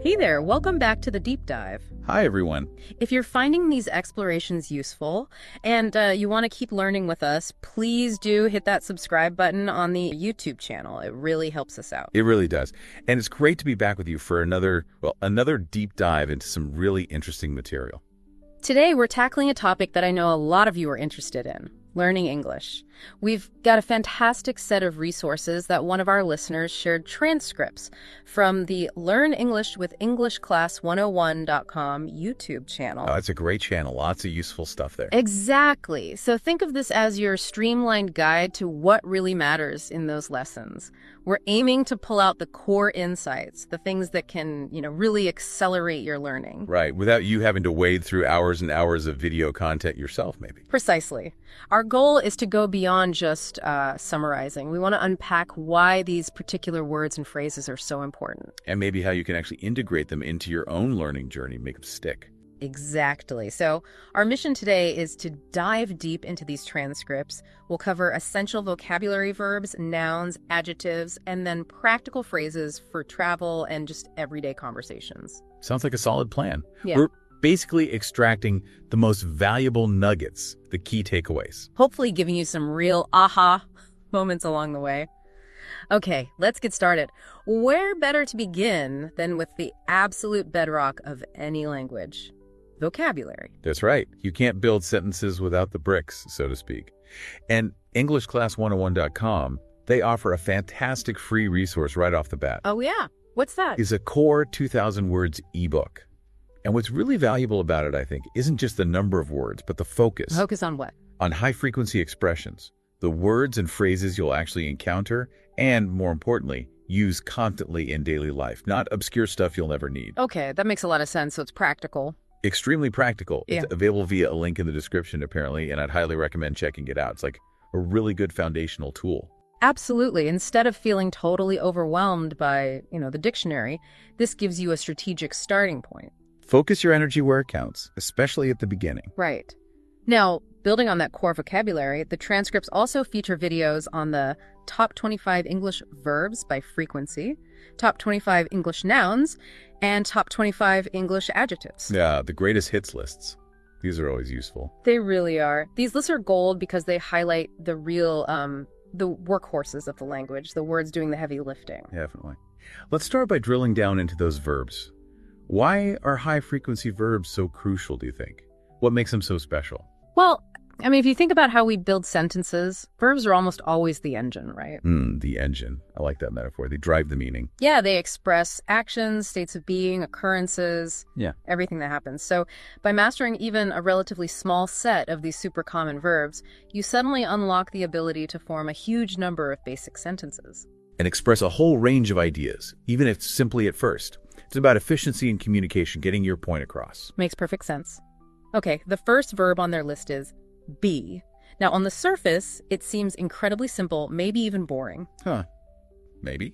Hey there, welcome back to the deep dive. Hi, everyone. If you're finding these explorations useful and you want to keep learning with us, please do hit that subscribe button on the YouTube channel. It really helps us out. It really does. And it's great to be back with you for another deep dive into some really interesting material. Today, we're tackling a topic that I know a lot of you are interested in, learning English. We've got a fantastic set of resources that one of our listeners shared transcripts from the Learn English with EnglishClass101.com YouTube channel. Oh, it's a great channel. Lots of useful stuff there. Exactly. So think of this as your streamlined guide to what really matters in those lessons. We're aiming to pull out the core insights, the things that can, really accelerate your learning. Right, without you having to wade through hours and hours of video content yourself, maybe. Precisely. Our goal is to go beyond just summarizing. We want to unpack why these particular words and phrases are so important. And maybe how you can actually integrate them into your own learning journey, make them stick. Exactly. So our mission today is to dive deep into these transcripts. We'll cover essential vocabulary verbs, nouns, adjectives, and then practical phrases for travel and just everyday conversations. Sounds like a solid plan. Yeah. We're basically extracting the most valuable nuggets, the key takeaways. Hopefully giving you some real aha moments along the way. Okay, let's get started. Where better to begin than with the absolute bedrock of any language? Vocabulary. That's right. You can't build sentences without the bricks, so to speak. And EnglishClass101.com, they offer a fantastic free resource right off the bat. Oh, yeah. What's that? Is a core 2,000 words ebook. And what's really valuable about it, I think, isn't just the number of words, but the focus. Focus on what? On high-frequency expressions, the words and phrases you'll actually encounter, and, more importantly, use constantly in daily life, not obscure stuff you'll never need. Okay, that makes a lot of sense, so it's practical. Extremely practical. Yeah. It's available via a link in the description, apparently, and I'd highly recommend checking it out. It's like a really good foundational tool. Absolutely. Instead of feeling totally overwhelmed by, the dictionary, this gives you a strategic starting point. Focus your energy where it counts, especially at the beginning. Right. Now, building on that core vocabulary, the transcripts also feature videos on the top 25 English verbs by frequency, top 25 English nouns, and top 25 English adjectives. Yeah, the greatest hits lists. These are always useful. They really are. These lists are gold because they highlight the real, the workhorses of the language, the words doing the heavy lifting. Definitely. Let's start by drilling down into those verbs. Why are high-frequency verbs so crucial, do you think? What makes them so special? Well, if you think about how we build sentences, verbs are almost always the engine, right? The engine. I like that metaphor. They drive the meaning. Yeah, they express actions, states of being, occurrences, everything that happens. So by mastering even a relatively small set of these super common verbs, you suddenly unlock the ability to form a huge number of basic sentences. And express a whole range of ideas, even if simply at first. It's about efficiency in communication, getting your point across. Makes perfect sense. Okay, the first verb on their list is be. Now, on the surface, it seems incredibly simple, maybe even boring. Maybe.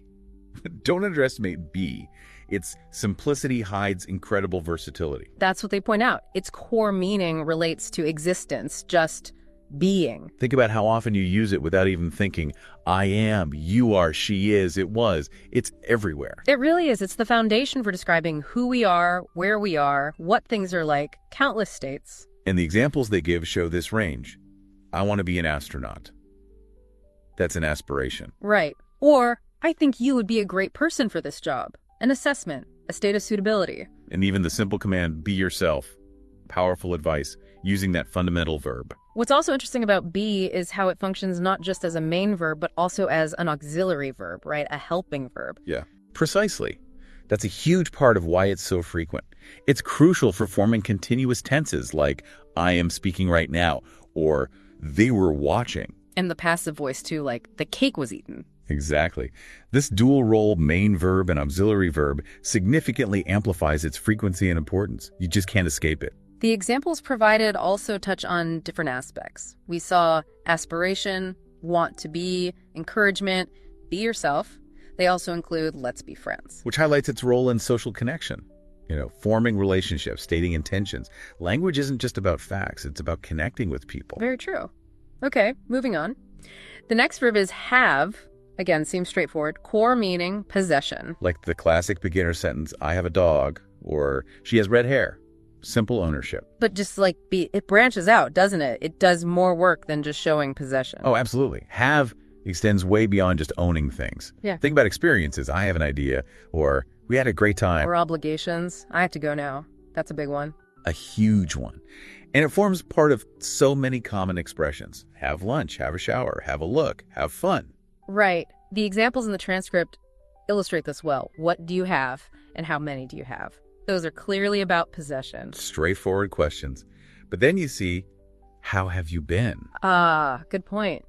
Don't underestimate be. Its simplicity hides incredible versatility. That's what they point out. Its core meaning relates to existence, just being. Think about how often you use it without even thinking, I am, you are, she is, it was. It's everywhere. It really is. It's the foundation for describing who we are, where we are, what things are like, countless states. And the examples they give show this range. I want to be an astronaut. That's an aspiration. Right. Or, I think you would be a great person for this job. An assessment, a state of suitability. And even the simple command, be yourself. Powerful advice, using that fundamental verb. What's also interesting about be is how it functions not just as a main verb, but also as an auxiliary verb, right? A helping verb. Yeah, precisely. That's a huge part of why it's so frequent. It's crucial for forming continuous tenses like I am speaking right now or they were watching. And the passive voice too, like the cake was eaten. Exactly. This dual role main verb and auxiliary verb significantly amplifies its frequency and importance. You just can't escape it. The examples provided also touch on different aspects. We saw aspiration, want to be, encouragement, be yourself. They also include let's be friends. Which highlights its role in social connection. Forming relationships, stating intentions. Language isn't just about facts, it's about connecting with people. Very true. Okay, moving on. The next verb is have, Again, seems straightforward. Core meaning, possession. Like the classic beginner sentence, I have a dog, or she has red hair. Simple ownership. But just like it branches out, doesn't it? It does more work than just showing possession. Oh, absolutely. Have extends way beyond just owning things. Yeah. Think about experiences. I have an idea, or we had a great time. Or obligations. I have to go now. That's a big one. A huge one. And it forms part of so many common expressions. Have lunch, have a shower, have a look, have fun. Right. The examples in the transcript illustrate this well. What do you have, and how many do you have? Those are clearly about possession. Straightforward questions. But then you see, how have you been? Good point.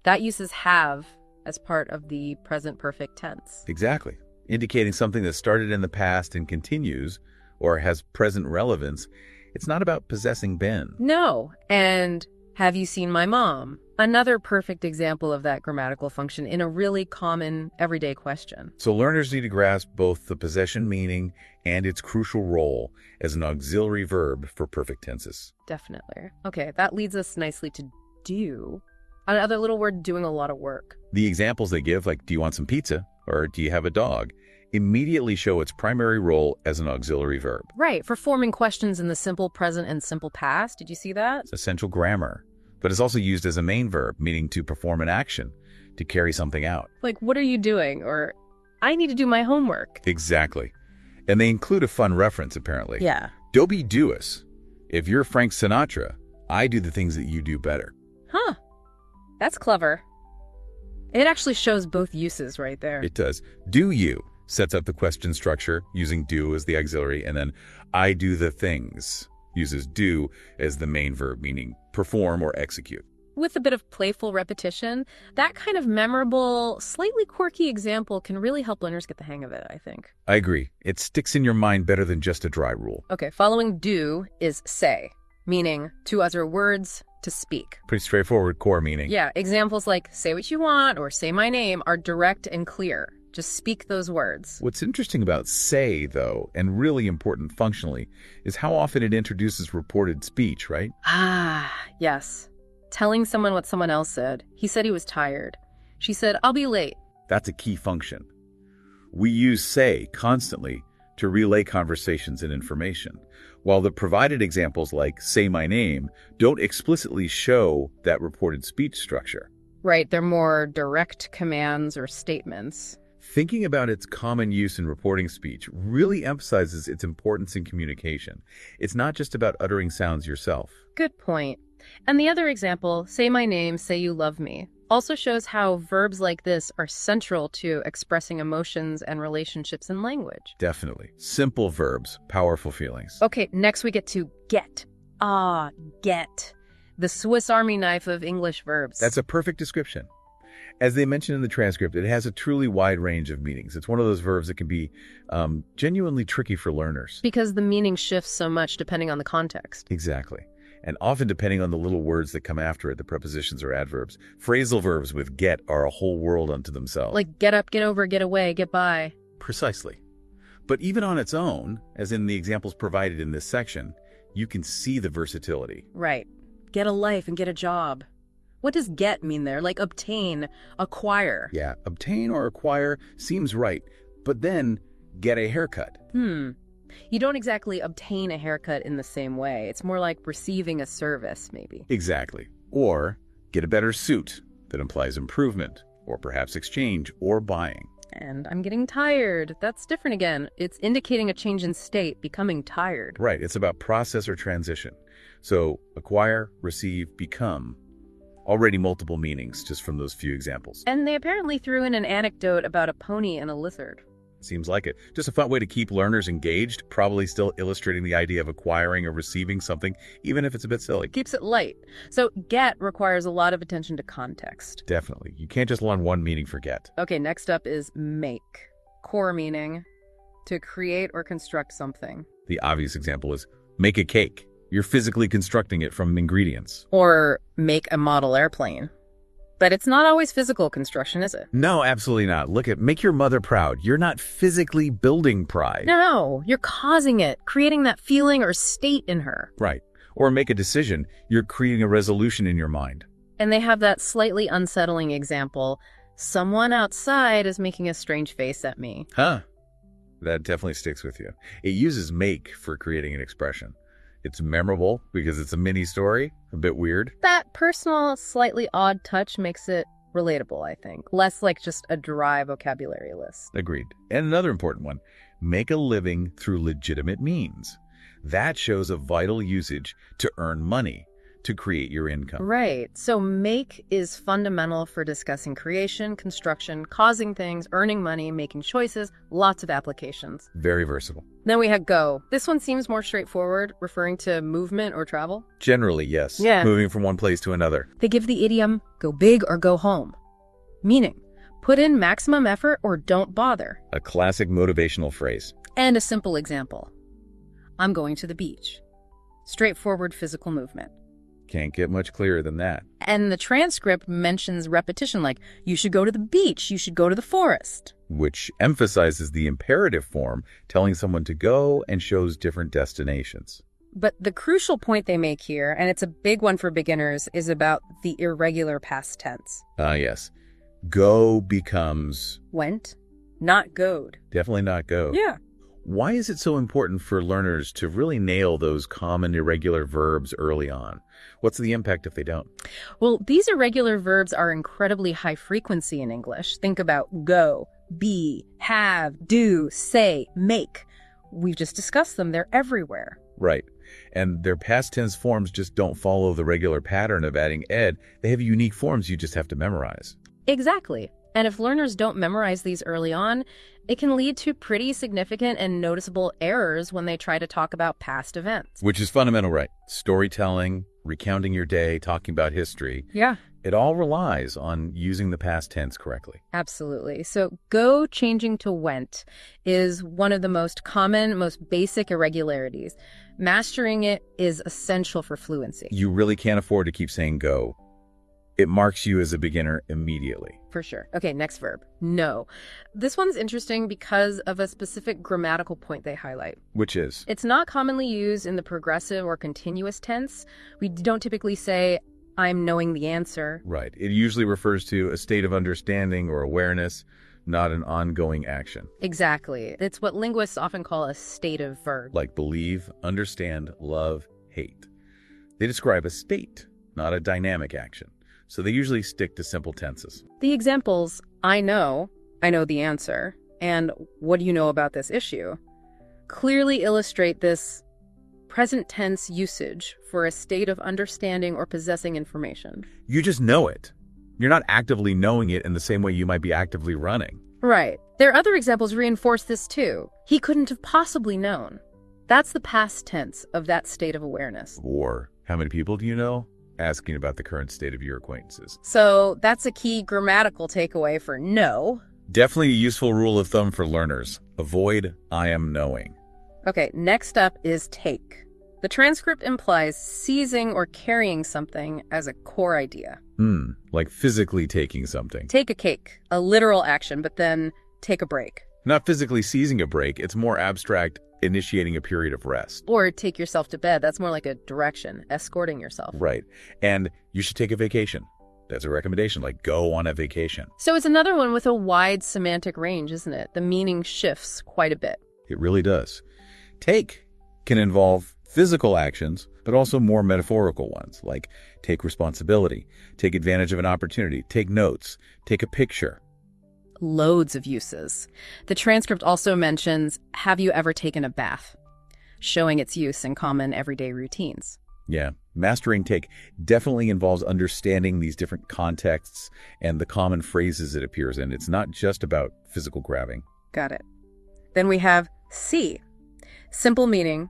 That uses have as part of the present perfect tense. Exactly. Indicating something that started in the past and continues, or has present relevance. It's not about possessing Ben. No. And have you seen my mom? Another perfect example of that grammatical function in a really common everyday question. So learners need to grasp both the possession meaning and its crucial role as an auxiliary verb for perfect tenses. Definitely. Okay, that leads us nicely to do. Another little word, doing a lot of work. The examples they give, like do you want some pizza or do you have a dog, immediately show its primary role as an auxiliary verb. Right, for forming questions in the simple present and simple past. Did you see that? It's essential grammar, but it's also used as a main verb, meaning to perform an action, to carry something out. Like, what are you doing? Or, I need to do my homework. Exactly. And they include a fun reference, apparently. Yeah. Dobie dous. If you're Frank Sinatra, I do the things that you do better. Huh. That's clever. It actually shows both uses right there. It does. Do you sets up the question structure using do as the auxiliary, and then I do the things uses do as the main verb, meaning perform or execute. With a bit of playful repetition, that kind of memorable, slightly quirky example can really help learners get the hang of it, I think. I agree. It sticks in your mind better than just a dry rule. Okay, following do is say, meaning to utter words, to speak. Pretty straightforward core meaning. Yeah, examples like say what you want or say my name are direct and clear. Just speak those words. What's interesting about say, though, and really important functionally, is how often it introduces reported speech, right? Ah, yes. Telling someone what someone else said. He said he was tired. She said, I'll be late. That's a key function. We use say constantly to relay conversations and information, while the provided examples like say my name don't explicitly show that reported speech structure. Right, they're more direct commands or statements. Thinking about its common use in reporting speech really emphasizes its importance in communication. It's not just about uttering sounds yourself. Good point. And the other example, say my name, say you love me, also shows how verbs like this are central to expressing emotions and relationships in language. Definitely. Simple verbs, powerful feelings. Okay, next we get to get. Get. The Swiss Army knife of English verbs. That's a perfect description. As they mention in the transcript, it has a truly wide range of meanings. It's one of those verbs that can be genuinely tricky for learners. Because the meaning shifts so much depending on the context. Exactly. And often depending on the little words that come after it, the prepositions or adverbs. Phrasal verbs with get are a whole world unto themselves. Like get up, get over, get away, get by. Precisely. But even on its own, as in the examples provided in this section, you can see the versatility. Right. Get a life and get a job. What does get mean there? Like obtain, acquire. Yeah, obtain or acquire seems right, but then get a haircut. You don't exactly obtain a haircut in the same way. It's more like receiving a service, maybe. Exactly. Or get a better suit. That implies improvement, or perhaps exchange, or buying. And I'm getting tired. That's different again. It's indicating a change in state, becoming tired. Right, it's about process or transition. So acquire, receive, become. Already multiple meanings just from those few examples. And they apparently threw in an anecdote about a pony and a lizard. Seems like it. Just a fun way to keep learners engaged, probably still illustrating the idea of acquiring or receiving something, even if it's a bit silly. Keeps it light. So get requires a lot of attention to context. Definitely. You can't just learn one meaning for get. Okay, next up is make. Core meaning, to create or construct something. The obvious example is make a cake. You're physically constructing it from ingredients. Or make a model airplane. But it's not always physical construction, is it? No, absolutely not. Look at make your mother proud. You're not physically building pride. No, you're causing it, creating that feeling or state in her. Right. Or make a decision. You're creating a resolution in your mind. And they have that slightly unsettling example, Someone outside is making a strange face at me. Huh. That definitely sticks with you. It uses make for creating an expression. It's memorable because it's a mini story, a bit weird. That personal, slightly odd touch makes it relatable, I think. Less like just a dry vocabulary list. Agreed. And another important one, make a living through legitimate means. That shows a vital usage to earn money, to create your income. Right. So make is fundamental for discussing creation, construction, causing things, earning money, making choices, lots of applications. Very versatile. Then we had go. This one seems more straightforward, referring to movement or travel. Generally, yes. Yeah. Moving from one place to another. They give the idiom, go big or go home. Meaning, put in maximum effort or don't bother. A classic motivational phrase. And a simple example. I'm going to the beach. Straightforward physical movement. Can't get much clearer than that. And the transcript mentions repetition like, you should go to the beach, you should go to the forest. Which emphasizes the imperative form, telling someone to go and shows different destinations. But the crucial point they make here, and it's a big one for beginners, is about the irregular past tense. Yes. Go becomes... Went, not goed. Definitely not go. Yeah. Why is it so important for learners to really nail those common irregular verbs early on? What's the impact if they don't? Well, these irregular verbs are incredibly high frequency in English. Think about go, be, have, do, say, make. We've just discussed them. They're everywhere. Right. And their past tense forms just don't follow the regular pattern of adding ed. They have unique forms you just have to memorize. Exactly. And if learners don't memorize these early on, it can lead to pretty significant and noticeable errors when they try to talk about past events. Which is fundamental, right? Storytelling, recounting your day, talking about history. Yeah. It all relies on using the past tense correctly. Absolutely. So go changing to went is one of the most common, most basic irregularities. Mastering it is essential for fluency. You really can't afford to keep saying go. It marks you as a beginner immediately. For sure. Okay, next verb. No. This one's interesting because of a specific grammatical point they highlight. Which is? It's not commonly used in the progressive or continuous tense. We don't typically say, I'm knowing the answer. Right. It usually refers to a state of understanding or awareness, not an ongoing action. Exactly. It's what linguists often call a state of verb. Like believe, understand, love, hate. They describe a state, not a dynamic action. So they usually stick to simple tenses. The examples, I know the answer, and what do you know about this issue, clearly illustrate this present tense usage for a state of understanding or possessing information. You just know it. You're not actively knowing it in the same way you might be actively running. Right. Their other examples reinforce this too. He couldn't have possibly known. That's the past tense of that state of awareness. Or, how many people do you know? Asking about the current state of your acquaintances. So that's a key grammatical takeaway for no. Definitely a useful rule of thumb for learners. Avoid I am knowing. Okay, next up is take. The transcript implies seizing or carrying something as a core idea. Like physically taking something. Take a cake, a literal action, but then take a break. Not physically seizing a break, it's more abstract, initiating a period of rest. Or take yourself to bed. That's more like a direction, escorting yourself. Right. And you should take a vacation. That's a recommendation, like go on a vacation. So it's another one with a wide semantic range, isn't it? The meaning shifts quite a bit. It really does. Take can involve physical actions, but also more metaphorical ones, like take responsibility, take advantage of an opportunity, take notes, take a picture. Loads of uses. The transcript also mentions, have you ever taken a bath? Showing its use in common everyday routines. Yeah, mastering take definitely involves understanding these different contexts and the common phrases it appears in. It's not just about physical grabbing. Got it. Then we have see. Simple meaning,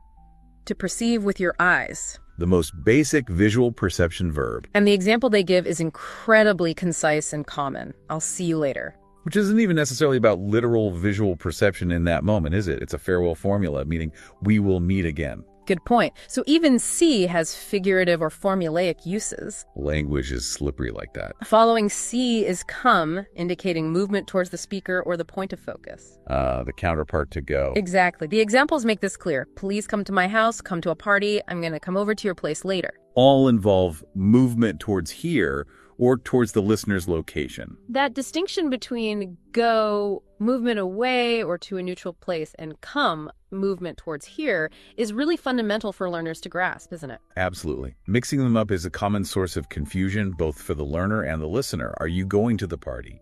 to perceive with your eyes. The most basic visual perception verb. And the example they give is incredibly concise and common. I'll see you later. Which isn't even necessarily about literal visual perception in that moment, is it? It's a farewell formula, meaning we will meet again. Good point. So even see has figurative or formulaic uses. Language is slippery like that. Following see is come, indicating movement towards the speaker or the point of focus. The counterpart to go. Exactly. The examples make this clear. Please come to my house, come to a party, I'm going to come over to your place later. All involve movement towards here or towards the listener's location. That distinction between go, movement away or to a neutral place, and come, movement towards here, is really fundamental for learners to grasp, isn't it? Absolutely. Mixing them up is a common source of confusion, both for the learner and the listener. Are you going to the party?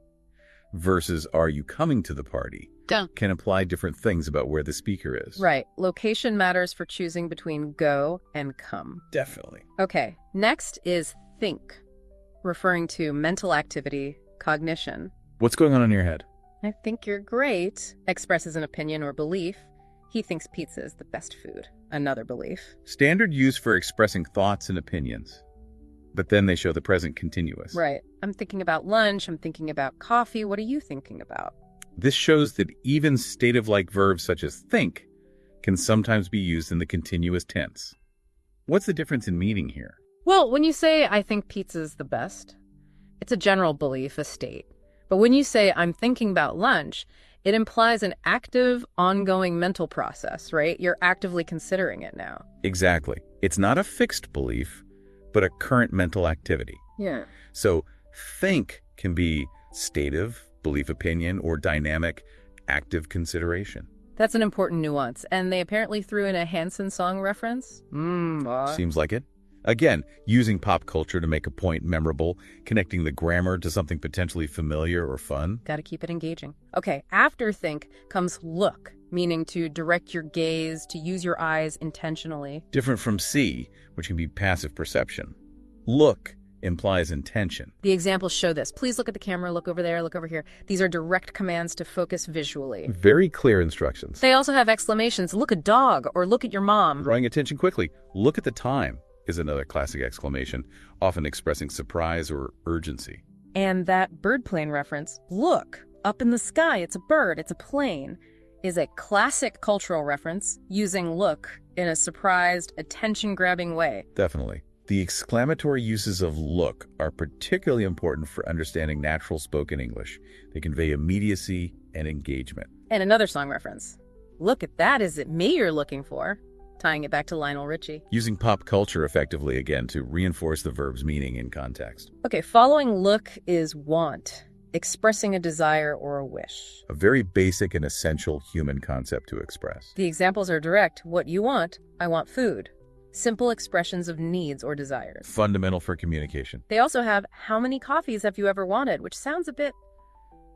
Versus are you coming to the party? Duh. Can imply different things about where the speaker is. Right. Location matters for choosing between go and come. Definitely. Okay. Next is think, referring to mental activity, cognition. What's going on in your head? I think you're great expresses an opinion or belief. He thinks pizza is the best food. Another belief. Standard use for expressing thoughts and opinions. But then they show the present continuous. Right. I'm thinking about lunch. I'm thinking about coffee. What are you thinking about? This shows that even stative-like verbs such as think can sometimes be used in the continuous tense. What's the difference in meaning here? Well, when you say, I think pizza's the best, it's a general belief, a state. But when you say, I'm thinking about lunch, it implies an active, ongoing mental process, right? You're actively considering it now. Exactly. It's not a fixed belief, but a current mental activity. Yeah. So think can be stative, belief, opinion, or dynamic, active consideration. That's an important nuance. And they apparently threw in a Hanson song reference. Seems like it. Again, using pop culture to make a point memorable, connecting the grammar to something potentially familiar or fun. Got to keep it engaging. Okay, after think comes look, meaning to direct your gaze, to use your eyes intentionally. Different from see, which can be passive perception. Look implies intention. The examples show this. Please look at the camera, look over there, look over here. These are direct commands to focus visually. Very clear instructions. They also have exclamations, look a dog, or look at your mom. Drawing attention quickly. Look at the time is another classic exclamation, often expressing surprise or urgency. And that bird plane reference, look, up in the sky, it's a bird, it's a plane, is a classic cultural reference using look in a surprised, attention-grabbing way. Definitely. The exclamatory uses of look are particularly important for understanding natural spoken English. They convey immediacy and engagement. And another song reference. Look at that, is it me you're looking for? Tying it back to Lionel Richie. Using pop culture effectively again to reinforce the verb's meaning in context. Okay, following look is want, expressing a desire or a wish. A very basic and essential human concept to express. The examples are direct. What you want, I want food. Simple expressions of needs or desires. Fundamental for communication. They also have, how many coffees have you ever wanted? Which sounds a bit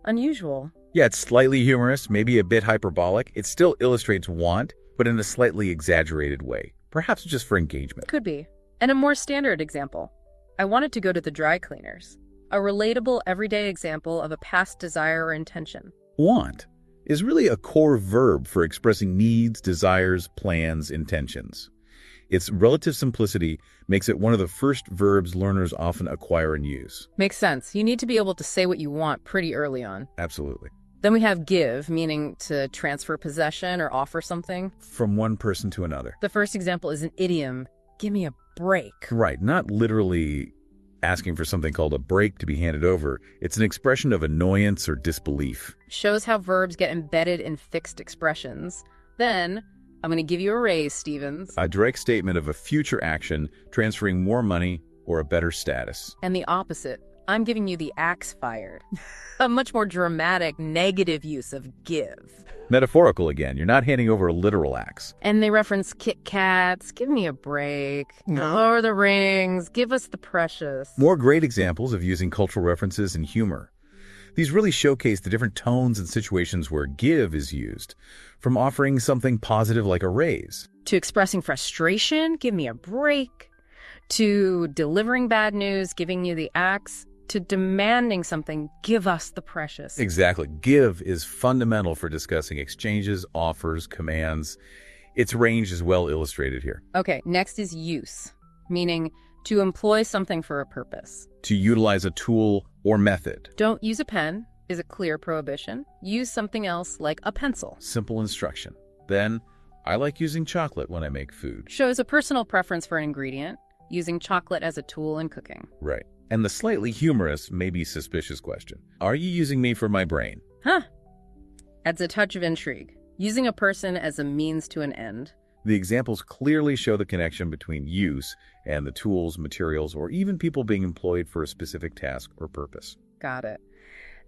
unusual. Yeah, it's slightly humorous, maybe a bit hyperbolic. It still illustrates want, but in a slightly exaggerated way. Perhaps just for engagement. Could be. And a more standard example. I wanted to go to the dry cleaners. A relatable, everyday example of a past desire or intention. Want is really a core verb for expressing needs, desires, plans, intentions. Its relative simplicity makes it one of the first verbs learners often acquire and use. Makes sense. You need to be able to say what you want pretty early on. Absolutely. Then we have give, meaning to transfer possession or offer something. From one person to another. The first example is an idiom. Give me a break. Right, not literally asking for something called a break to be handed over. It's an expression of annoyance or disbelief. Shows how verbs get embedded in fixed expressions. Then, I'm going to give you a raise, Stevens. A direct statement of a future action transferring more money or a better status. And the opposite. I'm giving you the axe fired. A much more dramatic, negative use of give. Metaphorical again. You're not handing over a literal axe. And they reference Kit Kats, give me a break, Lord of the Rings, give us the precious. More great examples of using cultural references and humor. These really showcase the different tones and situations where give is used, from offering something positive like a raise, to expressing frustration, give me a break, to delivering bad news, giving you the axe, to demanding something, give us the precious. Exactly. Give is fundamental for discussing exchanges, offers, commands. Its range is well illustrated here. Okay, next is use, meaning to employ something for a purpose. To utilize a tool or method. Don't use a pen is a clear prohibition. Use something else like a pencil. Simple instruction. Then, I like using chocolate when I make food. Shows a personal preference for an ingredient, using chocolate as a tool in cooking. Right. And the slightly humorous, maybe suspicious question. Are you using me for my brain? Huh. Adds a touch of intrigue. Using a person as a means to an end. The examples clearly show the connection between use and the tools, materials, or even people being employed for a specific task or purpose. Got it.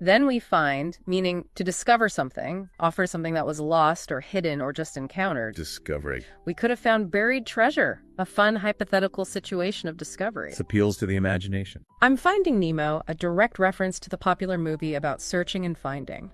Then we find, meaning to discover something, offer something that was lost or hidden or just encountered. Discovery. We could have found buried treasure, a fun hypothetical situation of discovery. This appeals to the imagination. I'm Finding Nemo, a direct reference to the popular movie about searching and finding.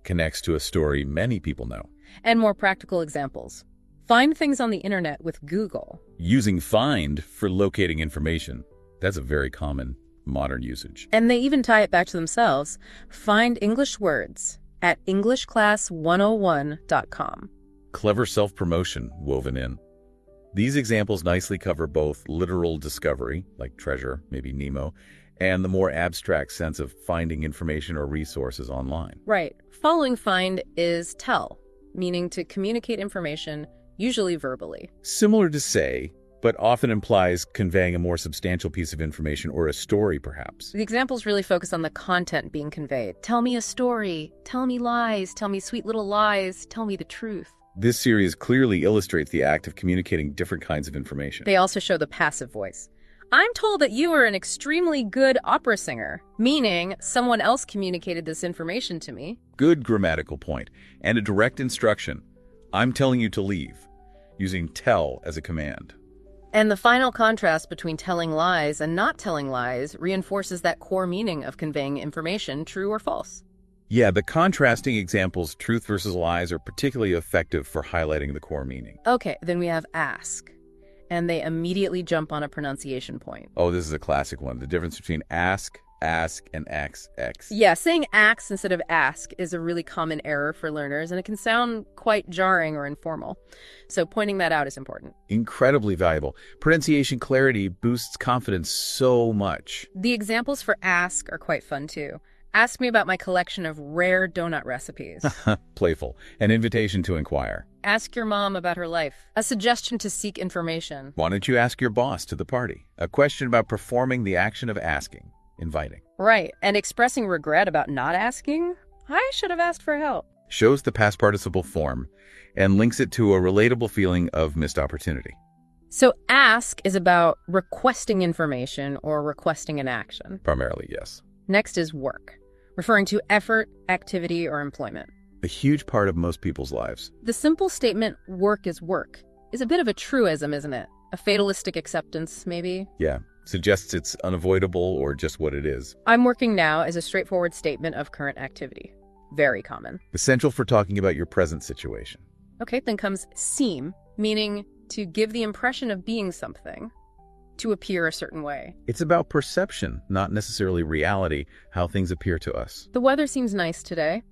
Connects to a story many people know. And more practical examples. Find things on the internet with Google. Using find for locating information. That's a very common modern usage. And they even tie it back to themselves. Find English words at EnglishClass101.com. Clever self-promotion woven in. These examples nicely cover both literal discovery, like treasure, maybe Nemo, and the more abstract sense of finding information or resources online. Right. Following find is tell, meaning to communicate information, usually verbally. Similar to say, but often implies conveying a more substantial piece of information or a story, perhaps. The examples really focus on the content being conveyed. Tell me a story. Tell me lies. Tell me sweet little lies. Tell me the truth. This series clearly illustrates the act of communicating different kinds of information. They also show the passive voice. I'm told that you are an extremely good opera singer, meaning someone else communicated this information to me. Good grammatical point, and a direct instruction. I'm telling you to leave, using tell as a command. And the final contrast between telling lies and not telling lies reinforces that core meaning of conveying information, true or false. Yeah, the contrasting examples, truth versus lies, are particularly effective for highlighting the core meaning. Okay, then we have ask. And they immediately jump on a pronunciation point. Oh, this is a classic one. The difference between ask, and XX. Yeah, saying ax instead of ask is a really common error for learners, and it can sound quite jarring or informal. So pointing that out is important. Incredibly valuable. Pronunciation clarity boosts confidence so much. The examples for ask are quite fun too. Ask me about my collection of rare donut recipes. Playful. An invitation to inquire. Ask your mom about her life. A suggestion to seek information. Why don't you ask your boss to the party? A question about performing the action of asking. Inviting. Right, and expressing regret about not asking. I should have asked for help. Shows the past participle form and links it to a relatable feeling of missed opportunity. So ask is about requesting information or requesting an action. Primarily, yes. Next is work, referring to effort, activity, or employment. A huge part of most people's lives. The simple statement, work is work, is a bit of a truism, isn't it? A fatalistic acceptance, maybe? Yeah. Suggests it's unavoidable or just what it is. I'm working now is a straightforward statement of current activity. Very common. Essential for talking about your present situation. Okay, then comes seem, meaning to give the impression of being something, to appear a certain way. It's about perception, not necessarily reality, how things appear to us. The weather seems nice today.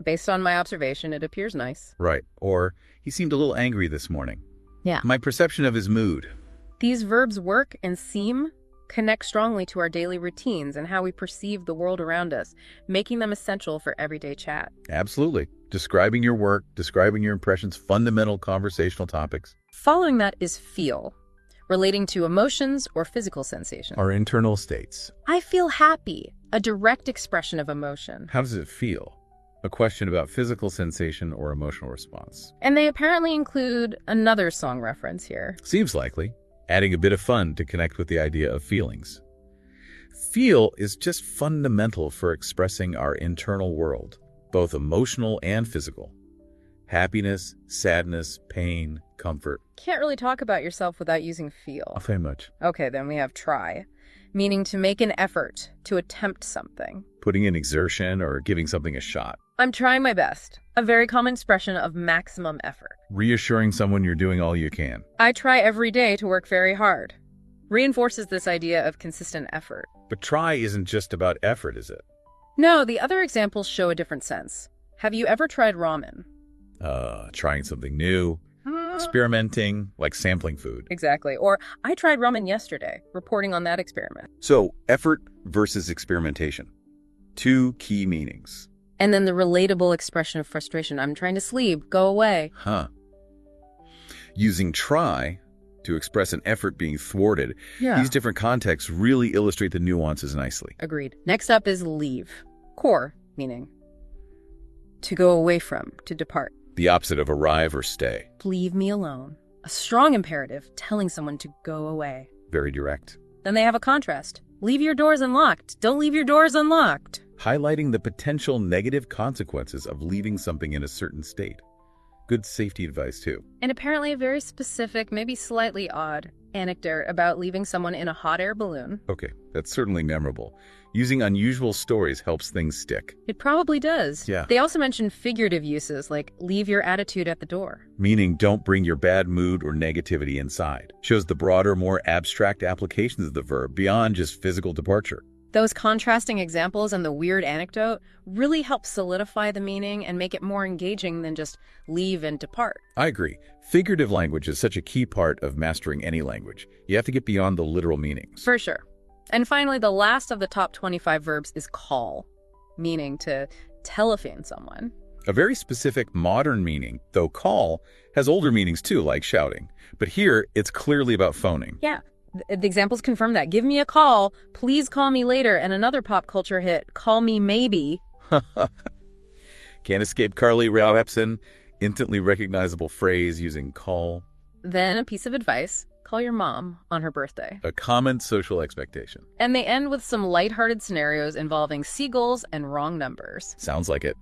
Based on my observation, it appears nice. Right. Or, he seemed a little angry this morning. Yeah. My perception of his mood. These verbs work and seem connect strongly to our daily routines and how we perceive the world around us, making them essential for everyday chat. Absolutely. Describing your work, describing your impressions, fundamental conversational topics. Following that is feel, relating to emotions or physical sensations. Our internal states. I feel happy, a direct expression of emotion. How does it feel? A question about physical sensation or emotional response. And they apparently include another song reference here. Seems likely. Adding a bit of fun to connect with the idea of feelings. Feel is just fundamental for expressing our internal world, both emotional and physical. Happiness, sadness, pain, comfort. Can't really talk about yourself without using feel. Not very much. Okay, then we have try, meaning to make an effort, to attempt something. Putting in exertion or giving something a shot. I'm trying my best. A very common expression of maximum effort. Reassuring someone you're doing all you can. I try every day to work very hard. Reinforces this idea of consistent effort. But try isn't just about effort, is it? No, the other examples show a different sense. Have you ever tried ramen? Trying something new. Experimenting, like sampling food. Exactly. Or, I tried ramen yesterday, reporting on that experiment. So, effort versus experimentation. Two key meanings. And then the relatable expression of frustration. I'm trying to sleep. Go away. Using try to express an effort being thwarted. Yeah. These different contexts really illustrate the nuances nicely. Agreed. Next up is leave. Core, meaning to go away from, to depart. the opposite of arrive or stay. Leave me alone. A strong imperative telling someone to go away. Very direct. Then they have a contrast. Leave your doors unlocked. Don't leave your doors unlocked. Highlighting the potential negative consequences of leaving something in a certain state. Good safety advice, too. And apparently a very specific, maybe slightly odd, anecdote about leaving someone in a hot air balloon. Okay, that's certainly memorable. Using unusual stories helps things stick. It probably does. Yeah. They also mention figurative uses like leave your attitude at the door. Meaning don't bring your bad mood or negativity inside. Shows the broader, more abstract applications of the verb beyond just physical departure. Those contrasting examples and the weird anecdote really help solidify the meaning and make it more engaging than just leave and depart. I agree. Figurative language is such a key part of mastering any language. You have to get beyond the literal meanings. For sure. And finally, the last of the top 25 verbs is call, meaning to telephone someone. A very specific modern meaning, though call has older meanings too, like shouting. But here, it's clearly about phoning. Yeah. The examples confirm that. Give me a call, please call me later, and another pop culture hit, call me maybe. Can't escape Carly Rae Jepsen, instantly recognizable phrase using call. Then a piece of advice, call your mom on her birthday. A common social expectation. And they end with some lighthearted scenarios involving seagulls and wrong numbers. Sounds like it.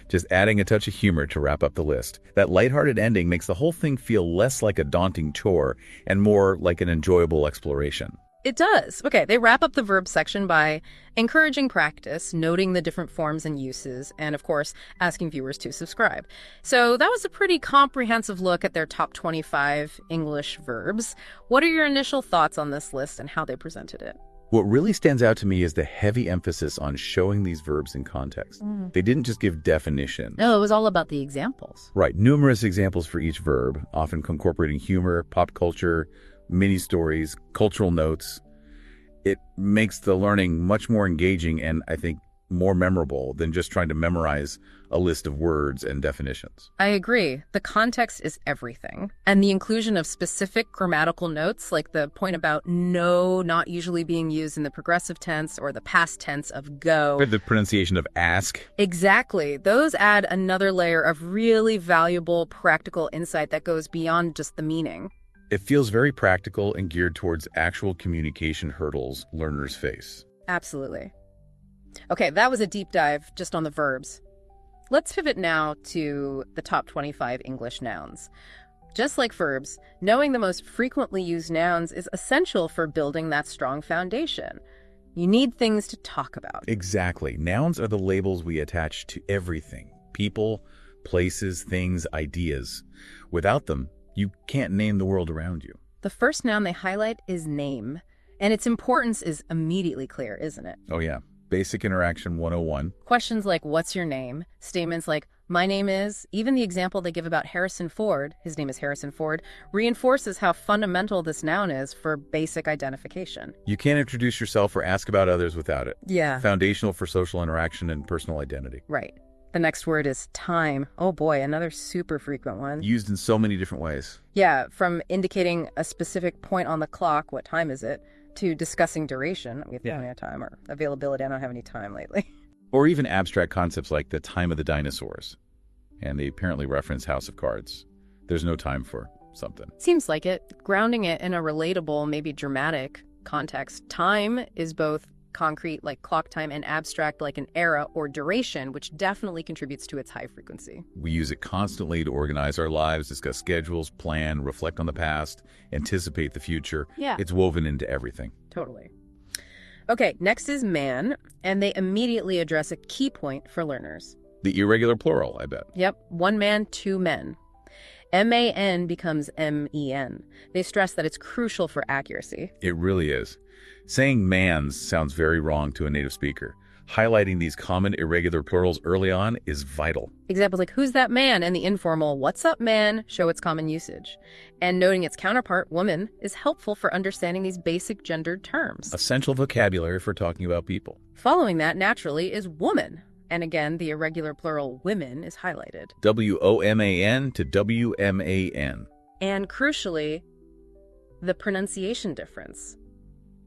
Just adding a touch of humor to wrap up the list. That lighthearted ending makes the whole thing feel less like a daunting chore and more like an enjoyable exploration. It does. Okay, they wrap up the verb section by encouraging practice, noting the different forms and uses, and of course, asking viewers to subscribe. So that was a pretty comprehensive look at their top 25 English verbs. What are your initial thoughts on this list and how they presented it? What really stands out to me is the heavy emphasis on showing these verbs in context. They didn't just give definition. No, it was all about the examples. Right, numerous examples for each verb, often incorporating humor, pop culture, mini stories, cultural notes. It makes the learning much more engaging and, I think, more memorable than just trying to memorize a list of words and definitions. I agree. The context is everything. And the inclusion of specific grammatical notes, like the point about no not usually being used in the progressive tense or the past tense of go. Or the pronunciation of ask. Exactly. Those add another layer of really valuable practical insight that goes beyond just the meaning. It feels very practical and geared towards actual communication hurdles learners face. Absolutely. Okay, that was a deep dive just on the verbs. Let's pivot now to the top 25 English nouns. Just like verbs, knowing the most frequently used nouns is essential for building that strong foundation. You need things to talk about. Exactly. Nouns are the labels we attach to everything. People, places, things, ideas. Without them, you can't name the world around you. The first noun they highlight is name, and its importance is immediately clear, isn't it? Oh yeah, Basic Interaction 101. Questions like, what's your name? Statements like, my name is, even the example they give about Harrison Ford, his name is Harrison Ford, reinforces how fundamental this noun is for basic identification. You can't introduce yourself or ask about others without it. Yeah. Foundational for social interaction and personal identity. Right. The next word is time. Oh boy, another super frequent one. Used in so many different ways. Yeah, from indicating a specific point on the clock, what time is it, to discussing duration, we have plenty of time, or availability, I don't have any time lately. Or even abstract concepts like the time of the dinosaurs. And they apparently reference House of Cards. There's no time for something. Seems like it. Grounding it in a relatable, maybe dramatic context. Time is both concrete, like clock time, and abstract, like an era or duration, which definitely contributes to its high frequency. We use it constantly to organize our lives, discuss schedules, plan, reflect on the past, anticipate the future. Yeah. It's woven into everything. Totally. Okay, next is man, and they immediately address a key point for learners. The irregular plural, I bet. Yep, one man, two men. M-A-N becomes M-E-N. They stress that it's crucial for accuracy. It really is. Saying mans sounds very wrong to a native speaker. Highlighting these common irregular plurals early on is vital. Examples like, who's that man? And the informal, what's up, man? Show its common usage. And noting its counterpart, woman, is helpful for understanding these basic gendered terms. Essential vocabulary for talking about people. Following that, naturally, is woman. And again, the irregular plural women is highlighted. W-O-M-A-N to W-M-A-N. And crucially, the pronunciation difference.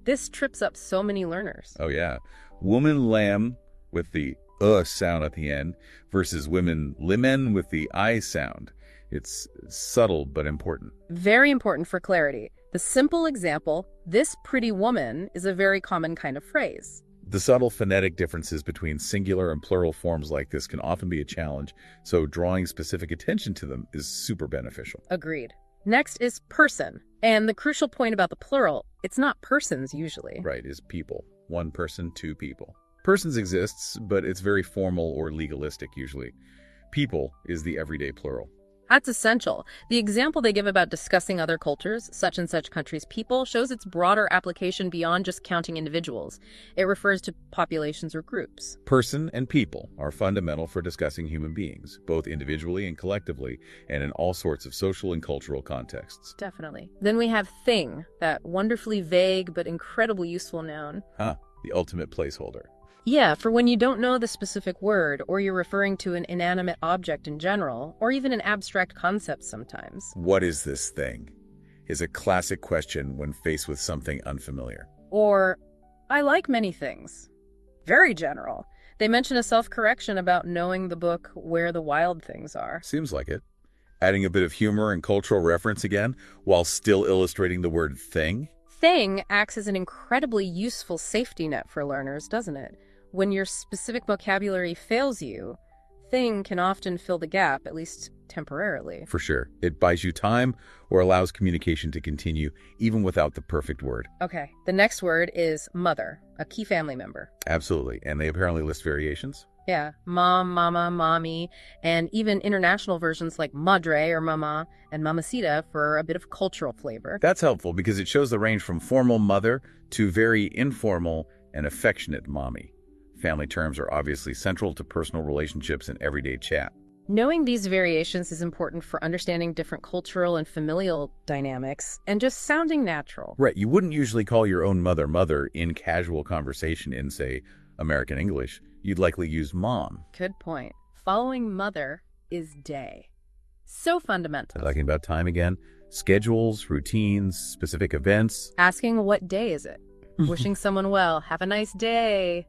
This trips up so many learners. Oh, yeah. Woman lamb with the sound at the end versus women limen with the I sound. It's subtle but important. Very important for clarity. The simple example, this pretty woman, is a very common kind of phrase. The subtle phonetic differences between singular and plural forms like this can often be a challenge, so drawing specific attention to them is super beneficial. Agreed. Next is person. And the crucial point about the plural, it's not persons usually. Right, is people. One person, two people. Persons exists, but it's very formal or legalistic usually. People is the everyday plural. That's essential. The example they give about discussing other cultures, such and such countries' people, shows its broader application beyond just counting individuals. It refers to populations or groups. Person and people are fundamental for discussing human beings, both individually and collectively, and in all sorts of social and cultural contexts. Definitely. Then we have thing, that wonderfully vague but incredibly useful noun. The ultimate placeholder. Yeah, for when you don't know the specific word, or you're referring to an inanimate object in general, or even an abstract concept sometimes. What is this thing? Is a classic question when faced with something unfamiliar. Or, I like many things. Very general. They mention a self-correction about knowing the book Where the Wild Things Are. Seems like it. Adding a bit of humor and cultural reference again, while still illustrating the word thing. Thing acts as an incredibly useful safety net for learners, doesn't it? When your specific vocabulary fails you, thing can often fill the gap, at least temporarily. For sure. It buys you time or allows communication to continue even without the perfect word. Okay, the next word is mother, a key family member. Absolutely. And they apparently list variations. Yeah, mom, mama, mommy, and even international versions like madre or mama and mamacita for a bit of cultural flavor. That's helpful because it shows the range from formal mother to very informal and affectionate mommy. Family terms are obviously central to personal relationships and everyday chat. Knowing these variations is important for understanding different cultural and familial dynamics and just sounding natural. Right, you wouldn't usually call your own mother mother in casual conversation in, say, American English. You'd likely use mom. Good point. Following mother is day. So fundamental. Talking about time again. Schedules, routines, specific events. Asking what day is it? Wishing someone well. Have a nice day.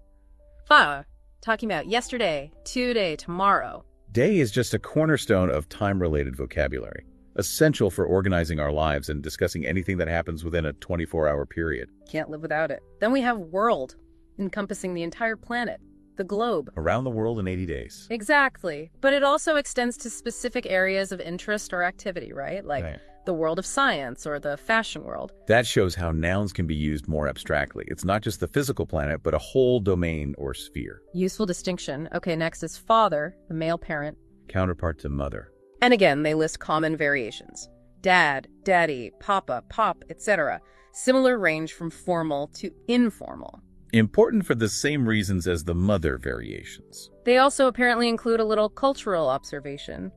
Talking about yesterday, today, tomorrow. Day is just a cornerstone of time-related vocabulary, essential for organizing our lives and discussing anything that happens within a 24-hour period. Can't live without it. Then we have world, encompassing the entire planet, the globe. Around the world in 80 days. Exactly. But it also extends to specific areas of interest or activity, right? Like the world of science or the fashion world. That shows how nouns can be used more abstractly. It's not just the physical planet, but a whole domain or sphere. Useful distinction. Okay, next is father, the male parent. Counterpart to mother. And again, they list common variations. Dad, daddy, papa, pop, etc. Similar range from formal to informal. Important for the same reasons as the mother variations. They also apparently include a little cultural observation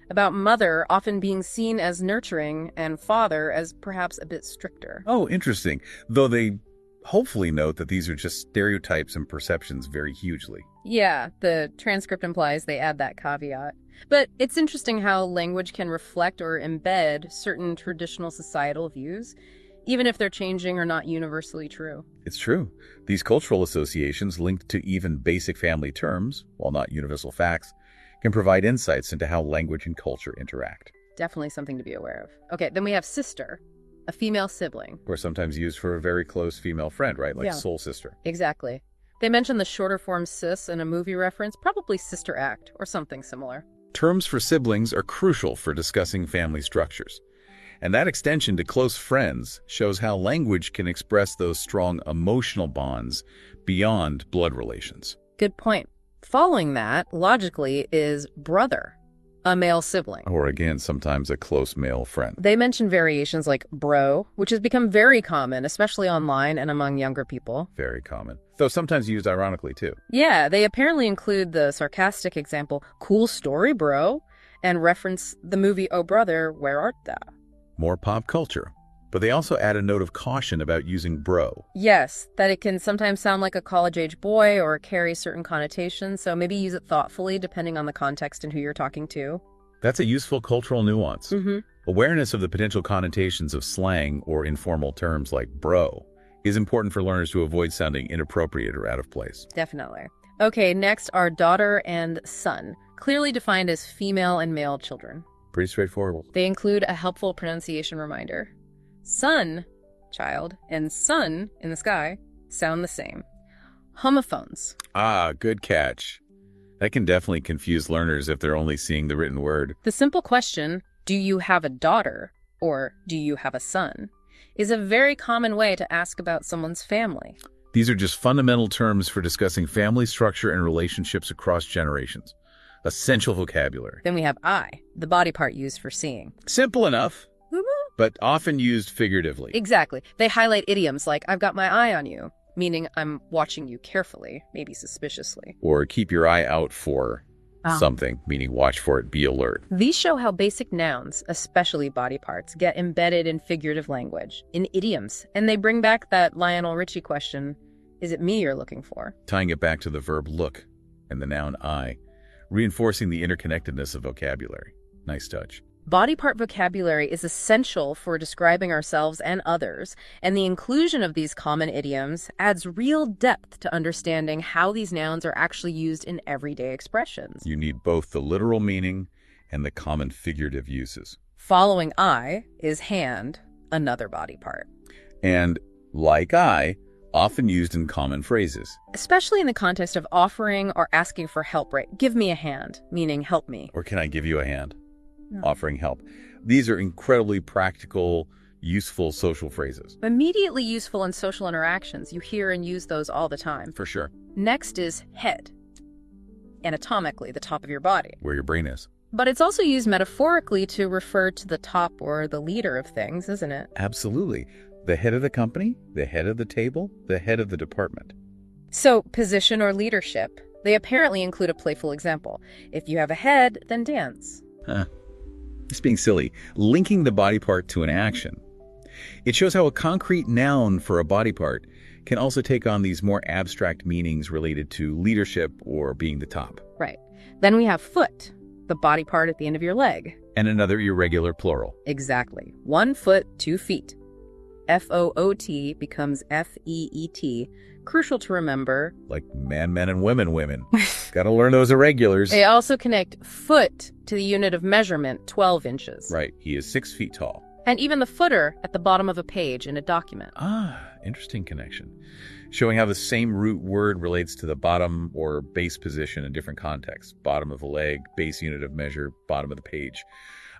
about mother often being seen as nurturing and father as perhaps a bit stricter. Oh, interesting. Though they hopefully note that these are just stereotypes and perceptions vary hugely. Yeah, the transcript implies they add that caveat. But it's interesting how language can reflect or embed certain traditional societal views, even if they're changing or not universally true. It's true. These cultural associations linked to even basic family terms, while not universal facts, can provide insights into how language and culture interact. Definitely something to be aware of. Okay, then we have sister, a female sibling. Or sometimes used for a very close female friend, right? Like soul sister. Exactly. They mention the shorter form sis in a movie reference, probably Sister Act or something similar. Terms for siblings are crucial for discussing family structures. And that extension to close friends shows how language can express those strong emotional bonds beyond blood relations. Good point. Following that, logically, is brother, a male sibling. Or again, sometimes a close male friend. They mention variations like bro, which has become very common, especially online and among younger people. Very common. Though sometimes used ironically, too. Yeah, they apparently include the sarcastic example, cool story, bro, and reference the movie Oh Brother, Where Art Thou? More pop culture. But they also add a note of caution about using bro. Yes, that it can sometimes sound like a college-age boy or carry certain connotations, so maybe use it thoughtfully depending on the context and who you're talking to. That's a useful cultural nuance. Awareness of the potential connotations of slang or informal terms like bro is important for learners to avoid sounding inappropriate or out of place. Definitely. Okay, next are daughter and son, clearly defined as female and male children. Pretty straightforward. They include a helpful pronunciation reminder. Sun, child, and sun in the sky sound the same. Homophones. Ah, good catch. That can definitely confuse learners if they're only seeing the written word. The simple question, do you have a daughter or do you have a son, is a very common way to ask about someone's family. These are just fundamental terms for discussing family structure and relationships across generations. Essential vocabulary. Then we have eye, the body part used for seeing. Simple enough, but often used figuratively. Exactly. They highlight idioms like, I've got my eye on you, meaning I'm watching you carefully, maybe suspiciously. Or keep your eye out for something, meaning watch for it, be alert. These show how basic nouns, especially body parts, get embedded in figurative language, in idioms, and they bring back that Lionel Richie question, is it me you're looking for? Tying it back to the verb look and the noun eye, reinforcing the interconnectedness of vocabulary. Nice touch. Body part vocabulary is essential for describing ourselves and others, and the inclusion of these common idioms adds real depth to understanding how these nouns are actually used in everyday expressions. You need both the literal meaning and the common figurative uses. Following eye is hand, another body part. And, like eye, often used in common phrases. Especially in the context of offering or asking for help, right? Give me a hand, meaning help me. Or can I give you a hand? Offering help. These are incredibly practical, useful social phrases. Immediately useful in social interactions. You hear and use those all the time. For sure. Next is head. Anatomically, the top of your body. Where your brain is. But it's also used metaphorically to refer to the top or the leader of things, isn't it? Absolutely. The head of the company, the head of the table, the head of the department. So, position or leadership. They apparently include a playful example. If you have a head, then dance. Just being silly, linking the body part to an action. It shows how a concrete noun for a body part can also take on these more abstract meanings related to leadership or being the top. Right. Then we have foot, the body part at the end of your leg. And another irregular plural. Exactly. 1 foot, 2 feet. F-O-O-T becomes F-E-E-T. Crucial to remember. Like men, and women. Gotta learn those irregulars. They also connect foot to the unit of measurement, 12 inches. Right, he is 6 feet tall. And even the footer at the bottom of a page in a document. Interesting connection. Showing how the same root word relates to the bottom or base position in different contexts. Bottom of the leg, base unit of measure, bottom of the page.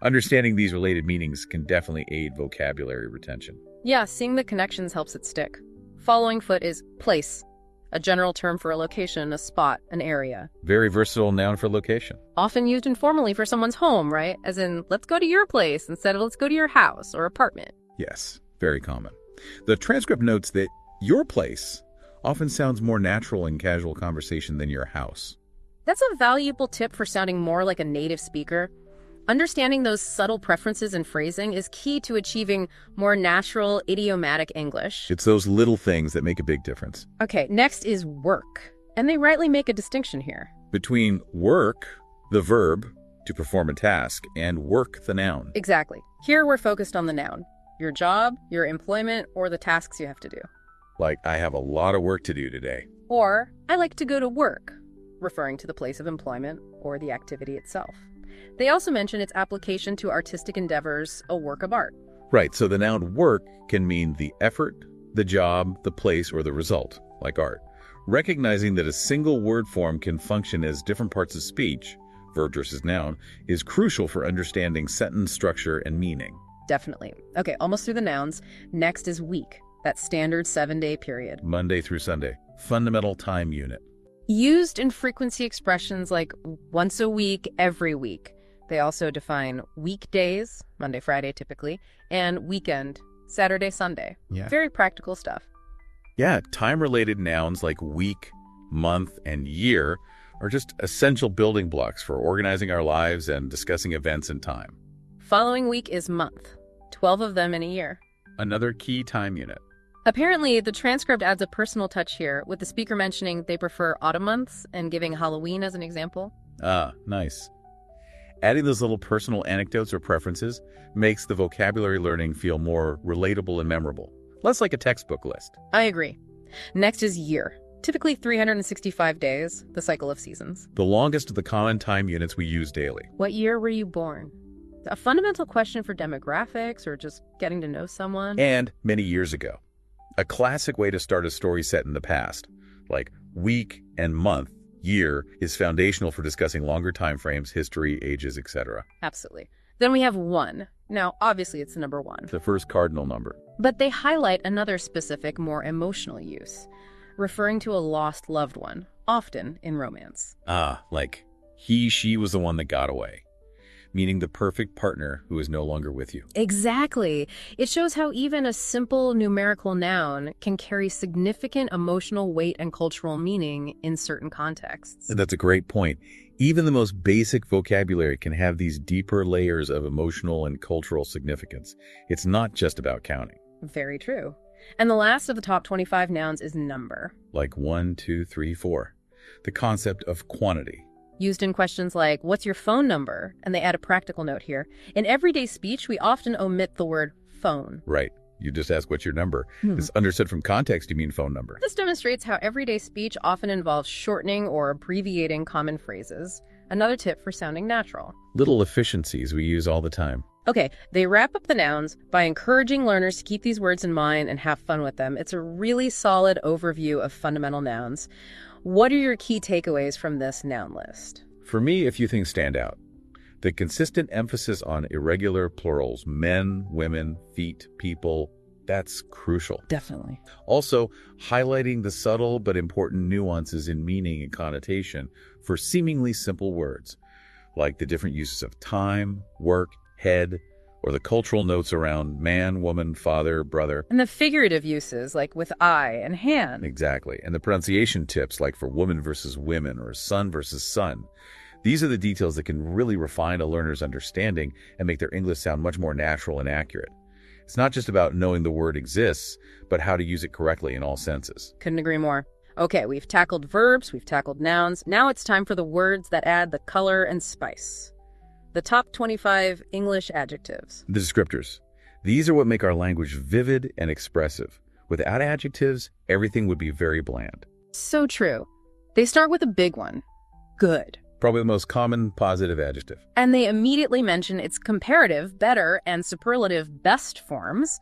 Understanding these related meanings can definitely aid vocabulary retention. Yeah, seeing the connections helps it stick. Following foot is place, a general term for a location, a spot, an area. Very versatile noun for location. Often used informally for someone's home, right? As in, let's go to your place instead of let's go to your house or apartment. Yes, very common. The transcript notes that your place often sounds more natural in casual conversation than your house. That's a valuable tip for sounding more like a native speaker. Understanding those subtle preferences in phrasing is key to achieving more natural, idiomatic English. It's those little things that make a big difference. Okay, next is work. And they rightly make a distinction here. Between work, the verb, to perform a task, and work, the noun. Exactly. Here we're focused on the noun. Your job, your employment, or the tasks you have to do. Like, I have a lot of work to do today. Or, I like to go to work, referring to the place of employment or the activity itself. They also mention its application to artistic endeavors, a work of art. Right, so the noun work can mean the effort, the job, the place, or the result, like art. Recognizing that a single word form can function as different parts of speech, verb versus noun, is crucial for understanding sentence structure and meaning. Definitely. Okay, almost through the nouns. Next is week, that standard 7-day period. Monday through Sunday. Fundamental time unit. Used in frequency expressions like once a week, every week. They also define weekdays, Monday, Friday typically, and weekend, Saturday, Sunday. Yeah. Very practical stuff. Yeah, time-related nouns like week, month, and year are just essential building blocks for organizing our lives and discussing events in time. Following week is month, 12 of them in a year. Another key time unit. Apparently, the transcript adds a personal touch here, with the speaker mentioning they prefer autumn months and giving Halloween as an example. Nice. Adding those little personal anecdotes or preferences makes the vocabulary learning feel more relatable and memorable. Less like a textbook list. I agree. Next is year, Typically 365 days, the cycle of seasons. The longest of the common time units we use daily. What year were you born? A fundamental question for demographics or just getting to know someone. And many years ago. A classic way to start a story set in the past, like week and month, year, is foundational for discussing longer time frames, history, ages, etc. Absolutely. Then we have 1. Now, obviously it's the number 1. The first cardinal number. But they highlight another specific, more emotional use, referring to a lost loved one, often in romance. Like he, she was the one that got away, meaning the perfect partner who is no longer with you. Exactly. It shows how even a simple numerical noun can carry significant emotional weight and cultural meaning in certain contexts. That's a great point. Even the most basic vocabulary can have these deeper layers of emotional and cultural significance. It's not just about counting. Very true. And the last of the top 25 nouns is number. Like 1, 2, 3, 4. The concept of quantity. Used in questions like, what's your phone number? And they add a practical note here. In everyday speech, we often omit the word phone. Right. You just ask what's your number. It's understood from context you mean phone number. This demonstrates how everyday speech often involves shortening or abbreviating common phrases. Another tip for sounding natural. Little efficiencies we use all the time. Okay, they wrap up the nouns by encouraging learners to keep these words in mind and have fun with them. It's a really solid overview of fundamental nouns. What are your key takeaways from this noun list? For me, a few things stand out. The consistent emphasis on irregular plurals, men, women, feet, people, that's crucial. Definitely. Also, highlighting the subtle but important nuances in meaning and connotation for seemingly simple words, like the different uses of time, work, head, or the cultural notes around man, woman, father, brother. And the figurative uses, like with eye and hand. Exactly. And the pronunciation tips, like for woman versus women or son versus son. These are the details that can really refine a learner's understanding and make their English sound much more natural and accurate. It's not just about knowing the word exists, but how to use it correctly in all senses. Couldn't agree more. Okay, we've tackled verbs, we've tackled nouns. Now it's time for the words that add the color and spice. The top 25 English adjectives. The descriptors. These are what make our language vivid and expressive. Without adjectives, everything would be very bland. So true. They start with a big one. Good. Probably the most common positive adjective. And they immediately mention its comparative, better, and superlative best forms.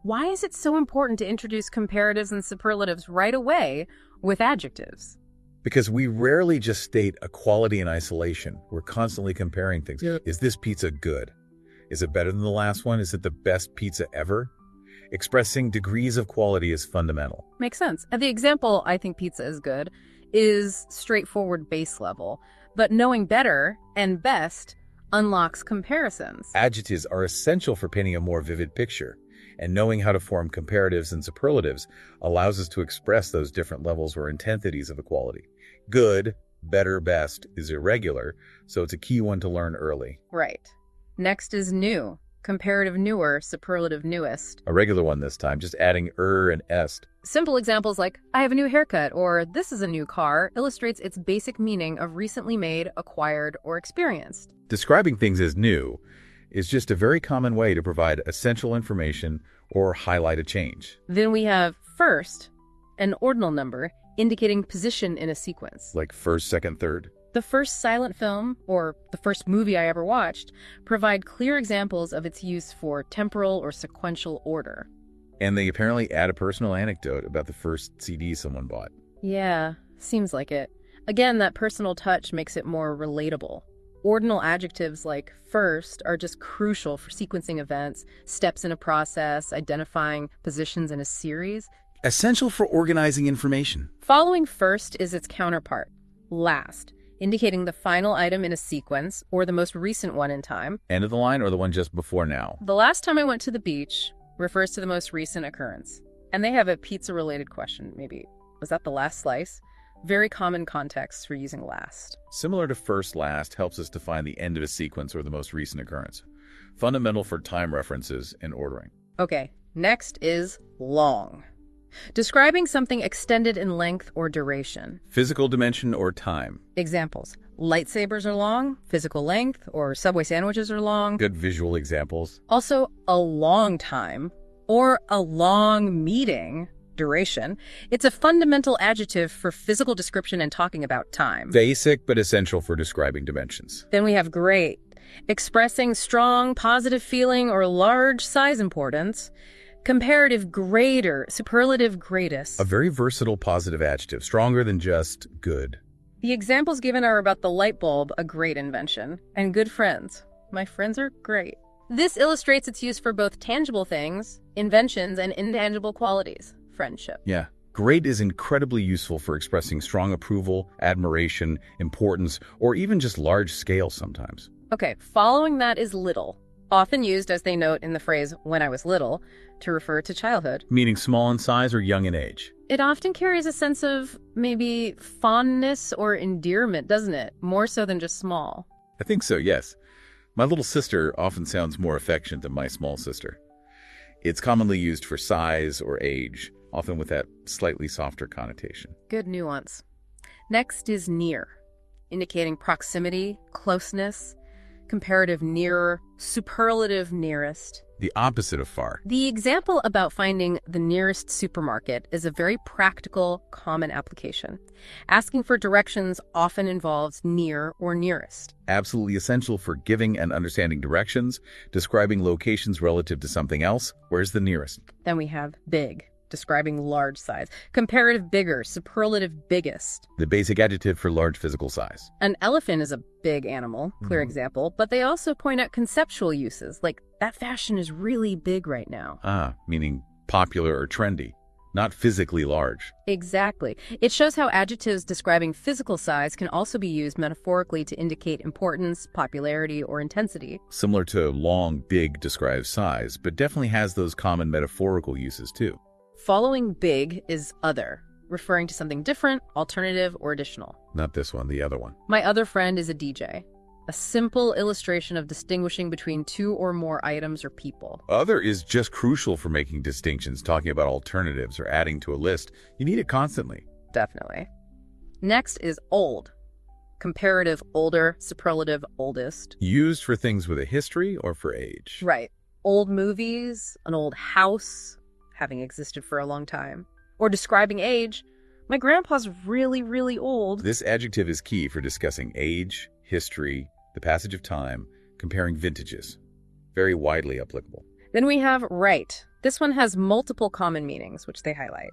Why is it so important to introduce comparatives and superlatives right away with adjectives? Because we rarely just state a quality in isolation. We're constantly comparing things. Yeah. Is this pizza good? Is it better than the last one? Is it the best pizza ever? Expressing degrees of quality is fundamental. Makes sense. And the example, I think pizza is good, is straightforward base level. But knowing better and best unlocks comparisons. Adjectives are essential for painting a more vivid picture, and knowing how to form comparatives and superlatives allows us to express those different levels or intensities of equality. Good, better, best is irregular, so it's a key one to learn early. Right. Next is new. Comparative newer, superlative newest. A regular one this time, just adding and est. Simple examples like, I have a new haircut, or this is a new car, illustrates its basic meaning of recently made, acquired, or experienced. Describing things as new is just a very common way to provide essential information or highlight a change. Then we have first, an ordinal number, indicating position in a sequence. Like first, second, third. The first silent film, or the first movie I ever watched, provide clear examples of its use for temporal or sequential order. And they apparently add a personal anecdote about the first CD someone bought. Yeah, seems like it. Again, that personal touch makes it more relatable. Ordinal adjectives like first are just crucial for sequencing events, steps in a process, identifying positions in a series. Essential for organizing information. Following first is its counterpart, last, indicating the final item in a sequence or the most recent one in time. End of the line or the one just before now? The last time I went to the beach refers to the most recent occurrence. And they have a pizza-related question, maybe. Was that the last slice? Very common context for using last. Similar to first, last helps us define the end of a sequence or the most recent occurrence. Fundamental for time references and ordering. Okay, next is long. Describing something extended in length or duration. Physical dimension or time. Examples. Lightsabers are long, physical length, or Subway sandwiches are long. Good visual examples. Also, a long time or a long meeting. duration. It's a fundamental adjective for physical description and talking about time. Basic but essential for describing dimensions. Then we have great, expressing strong, positive feeling or large size importance. Comparative greater, superlative greatest. A very versatile positive adjective, stronger than just good. The examples given are about the light bulb, a great invention, and good friends. My friends are great. This illustrates its use for both tangible things, inventions, and intangible qualities, friendship. Yeah. Great is incredibly useful for expressing strong approval, admiration, importance, or even just large scale sometimes. Okay, following that is little, often used as they note in the phrase, when I was little, to refer to childhood. Meaning small in size or young in age. It often carries a sense of maybe fondness or endearment, doesn't it? More so than just small. I think so, yes. My little sister often sounds more affectionate than my small sister. It's commonly used for size or age, often with that slightly softer connotation. Good nuance. Next is near, indicating proximity, closeness, comparative nearer, superlative nearest. The opposite of far. The example about finding the nearest supermarket is a very practical, common application. Asking for directions often involves near or nearest. Absolutely essential for giving and understanding directions, describing locations relative to something else. Where's the nearest? Then we have big, describing large size. Comparative bigger, superlative biggest. The basic adjective for large physical size. An elephant is a big animal, clear example, but they also point out conceptual uses, like that fashion is really big right now. Meaning popular or trendy, not physically large. Exactly. It shows how adjectives describing physical size can also be used metaphorically to indicate importance, popularity, or intensity. Similar to long, big describes size, but definitely has those common metaphorical uses too. Following big is other, referring to something different, alternative, or additional. Not this one, the other one. My other friend is a DJ. A simple illustration of distinguishing between two or more items or people. Other is just crucial for making distinctions, talking about alternatives or adding to a list. You need it constantly. Definitely. Next is old. Comparative older, superlative oldest. Used for things with a history or for age. Right. Old movies, an old house, having existed for a long time. Or describing age, my grandpa's really, really old. This adjective is key for discussing age, history, the passage of time, comparing vintages. Very widely applicable. Then we have right. This one has multiple common meanings, which they highlight.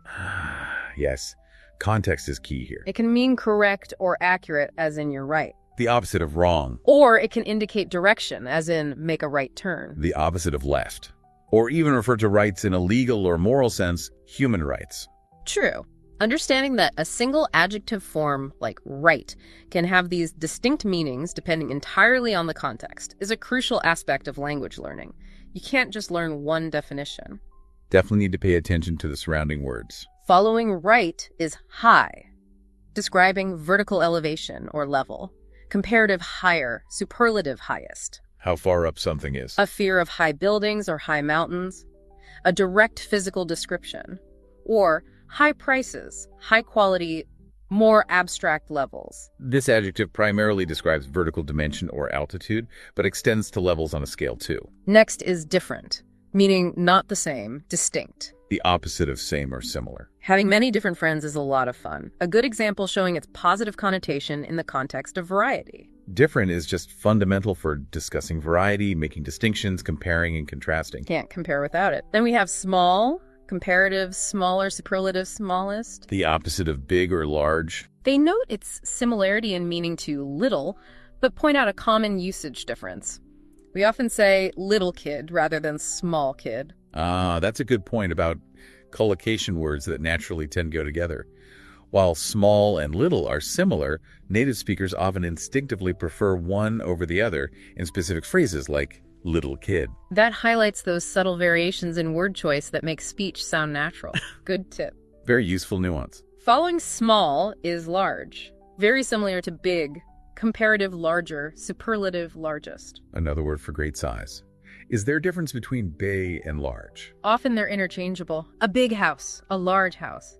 Yes, context is key here. It can mean correct or accurate, as in you're right. The opposite of wrong. Or it can indicate direction, as in make a right turn. The opposite of left. Or even refer to rights in a legal or moral sense, human rights. True. Understanding that a single adjective form, like right, can have these distinct meanings depending entirely on the context is a crucial aspect of language learning. You can't just learn one definition. Definitely need to pay attention to the surrounding words. Following right is high, describing vertical elevation or level. Comparative higher, superlative highest. How far up something is. A fear of high buildings or high mountains. A direct physical description. Or high prices, high quality, more abstract levels. This adjective primarily describes vertical dimension or altitude, but extends to levels on a scale too. Next is different, meaning not the same, distinct. The opposite of same or similar. Having many different friends is a lot of fun. A good example showing its positive connotation in the context of variety. Different is just fundamental for discussing variety, making distinctions, comparing and contrasting. Can't compare without it. Then we have small, comparative, smaller, superlative, smallest. The opposite of big or large. They note its similarity in meaning to little, but point out a common usage difference. We often say little kid rather than small kid. That's a good point about collocation words that naturally tend to go together. While small and little are similar, native speakers often instinctively prefer one over the other in specific phrases like little kid. That highlights those subtle variations in word choice that make speech sound natural. Good tip. Very useful nuance. Following small is large. Very similar to big, comparative larger, superlative largest. Another word for great size. Is there a difference between big and large? Often they're interchangeable. A big house, a large house.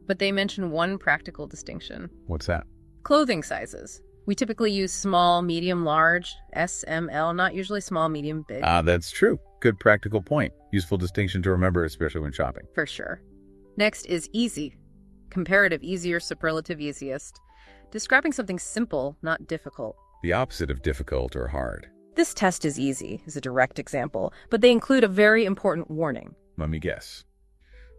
But they mention one practical distinction. What's that? Clothing sizes. We typically use small, medium, large, S, M, L, not usually small, medium, big. That's true. Good practical point. Useful distinction to remember, especially when shopping. For sure. Next is easy. Comparative easier, superlative easiest. Describing something simple, not difficult. The opposite of difficult or hard. This test is easy, is a direct example, but they include a very important warning. Let me guess.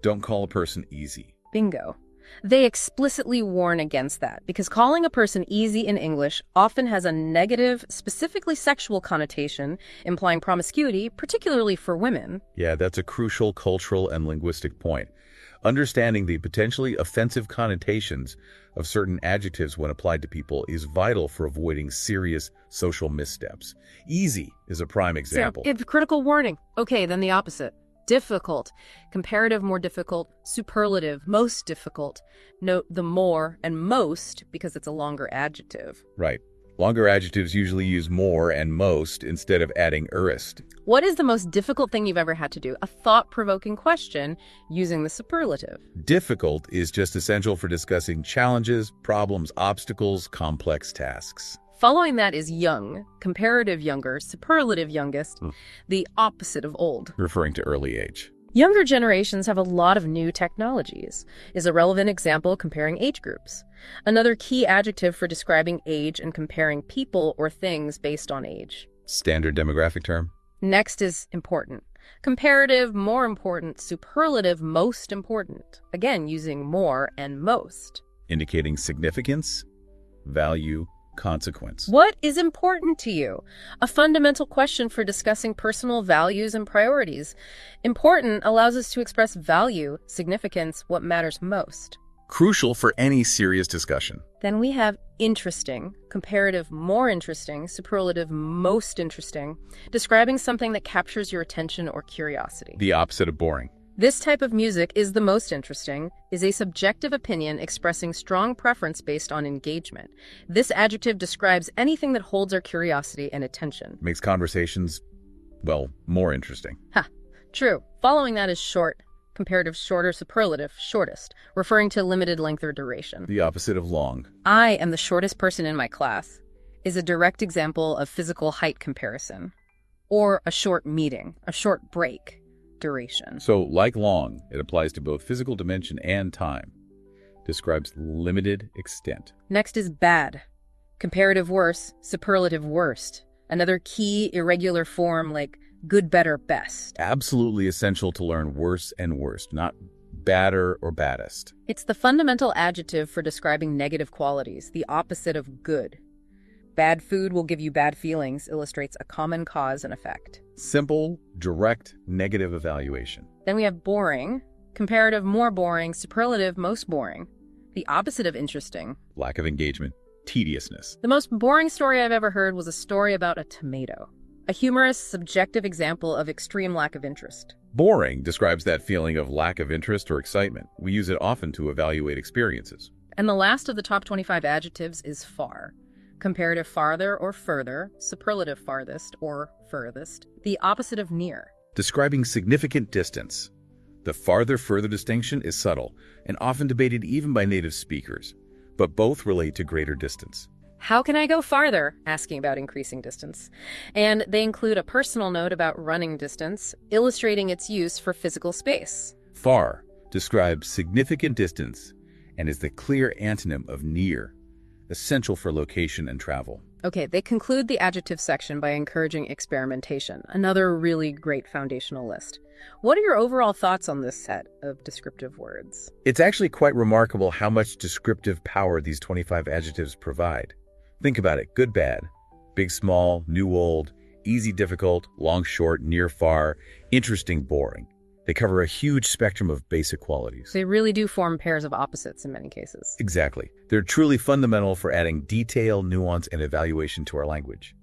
Don't call a person easy. Bingo. They explicitly warn against that because calling a person easy in English often has a negative, specifically sexual connotation, implying promiscuity, particularly for women. Yeah, that's a crucial cultural and linguistic point. Understanding the potentially offensive connotations of certain adjectives when applied to people is vital for avoiding serious social missteps. Easy is a prime example. So, if critical warning. Okay, then the opposite. Difficult. Comparative, more difficult. Superlative, most difficult. Note the more and most because it's a longer adjective. Right. Longer adjectives usually use more and most instead of adding "erist." What is the most difficult thing you've ever had to do? A thought-provoking question using the superlative. Difficult is just essential for discussing challenges, problems, obstacles, complex tasks. Following that is young, comparative younger, superlative youngest, the opposite of old. Referring to early age. Younger generations have a lot of new technologies, is a relevant example comparing age groups. Another key adjective for describing age and comparing people or things based on age. Standard demographic term. Next is important. Comparative, more important, superlative, most important. Again, using more and most. Indicating significance, value, consequence. What is important to you? A fundamental question for discussing personal values and priorities. Important allows us to express value, significance, what matters most. Crucial for any serious discussion. Then we have interesting, comparative, more interesting, superlative, most interesting, describing something that captures your attention or curiosity. The opposite of boring. This type of music is the most interesting, is a subjective opinion expressing strong preference based on engagement. This adjective describes anything that holds our curiosity and attention. Makes conversations, well, more interesting. True. Following that is short, comparative shorter, superlative, shortest, referring to limited length or duration. The opposite of long. I am the shortest person in my class is a direct example of physical height comparison. Or a short meeting, a short break. Duration. So, like long, it applies to both physical dimension and time. Describes limited extent. Next is bad. Comparative worse, superlative worst. Another key irregular form like good, better, best. Absolutely essential to learn worse and worst, not badder or baddest. It's the fundamental adjective for describing negative qualities, the opposite of good. Bad food will give you bad feelings illustrates a common cause and effect. Simple, direct, negative evaluation. Then we have boring, comparative, more boring, superlative, most boring. The opposite of interesting. Lack of engagement, tediousness. The most boring story I've ever heard was a story about a tomato. A humorous, subjective example of extreme lack of interest. Boring describes that feeling of lack of interest or excitement. We use it often to evaluate experiences. And the last of the top 25 adjectives is far. Comparative farther or further, superlative farthest or furthest, the opposite of near. Describing significant distance. The farther-further distinction is subtle and often debated even by native speakers, but both relate to greater distance. How can I go farther? Asking about increasing distance. And they include a personal note about running distance, illustrating its use for physical space. Far describes significant distance and is the clear antonym of near, essential for location and travel. Okay, they conclude the adjective section by encouraging experimentation, another really great foundational list. What are your overall thoughts on this set of descriptive words? It's actually quite remarkable how much descriptive power these 25 adjectives provide. Think about it. Good, bad, big, small, new, old, easy, difficult, long, short, near, far, interesting, boring. They cover a huge spectrum of basic qualities. They really do form pairs of opposites in many cases. Exactly. They're truly fundamental for adding detail, nuance, and evaluation to our language.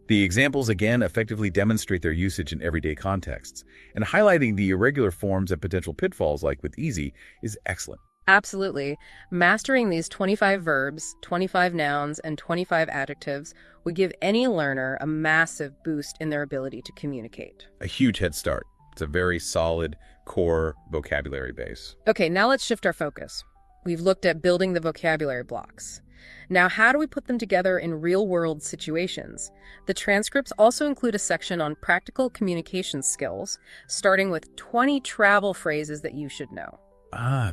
The examples, again, effectively demonstrate their usage in everyday contexts, and highlighting the irregular forms and potential pitfalls like with easy is excellent. Absolutely. Mastering these 25 verbs, 25 nouns, and 25 adjectives would give any learner a massive boost in their ability to communicate. A huge head start. It's a very solid core vocabulary base. Okay, now let's shift our focus. We've looked at building the vocabulary blocks. Now, how do we put them together in real-world situations? The transcripts also include a section on practical communication skills, starting with 20 travel phrases that you should know.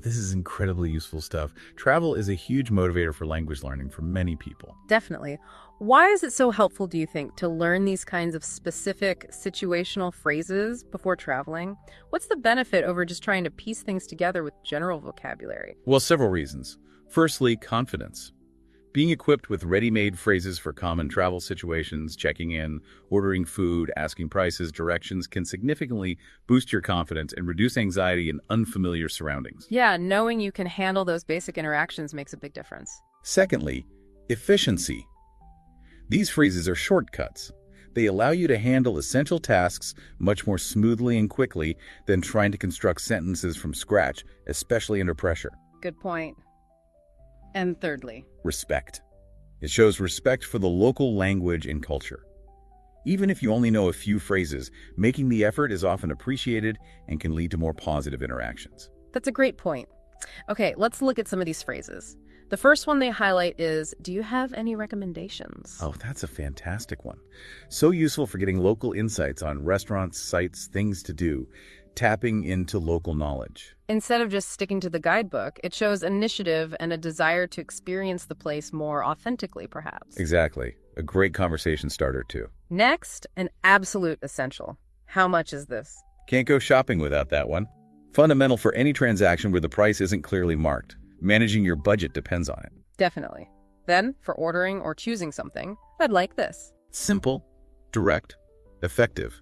This is incredibly useful stuff. Travel is a huge motivator for language learning for many people. Definitely. Why is it so helpful, do you think, to learn these kinds of specific situational phrases before traveling? What's the benefit over just trying to piece things together with general vocabulary? Well, several reasons. Firstly, confidence. Being equipped with ready-made phrases for common travel situations, checking in, ordering food, asking prices, directions can significantly boost your confidence and reduce anxiety in unfamiliar surroundings. Yeah, knowing you can handle those basic interactions makes a big difference. Secondly, efficiency. These phrases are shortcuts. They allow you to handle essential tasks much more smoothly and quickly than trying to construct sentences from scratch, especially under pressure. Good point. And thirdly, Respect. It shows respect for the local language and culture. Even if you only know a few phrases, making the effort is often appreciated and can lead to more positive interactions. that's a great point. Okay, let's look at some of these phrases. The first one they highlight is, do you have any recommendations? Oh, that's a fantastic one. So useful for getting local insights on restaurants, sites, things to do, tapping into local knowledge. Instead of just sticking to the guidebook, it shows initiative and a desire to experience the place more authentically, perhaps. Exactly. A great conversation starter, too. Next, an absolute essential. How much is this? Can't go shopping without that one. Fundamental for any transaction where the price isn't clearly marked. Managing your budget depends on it. Definitely. Then, for ordering or choosing something, I'd like this. Simple, direct, effective,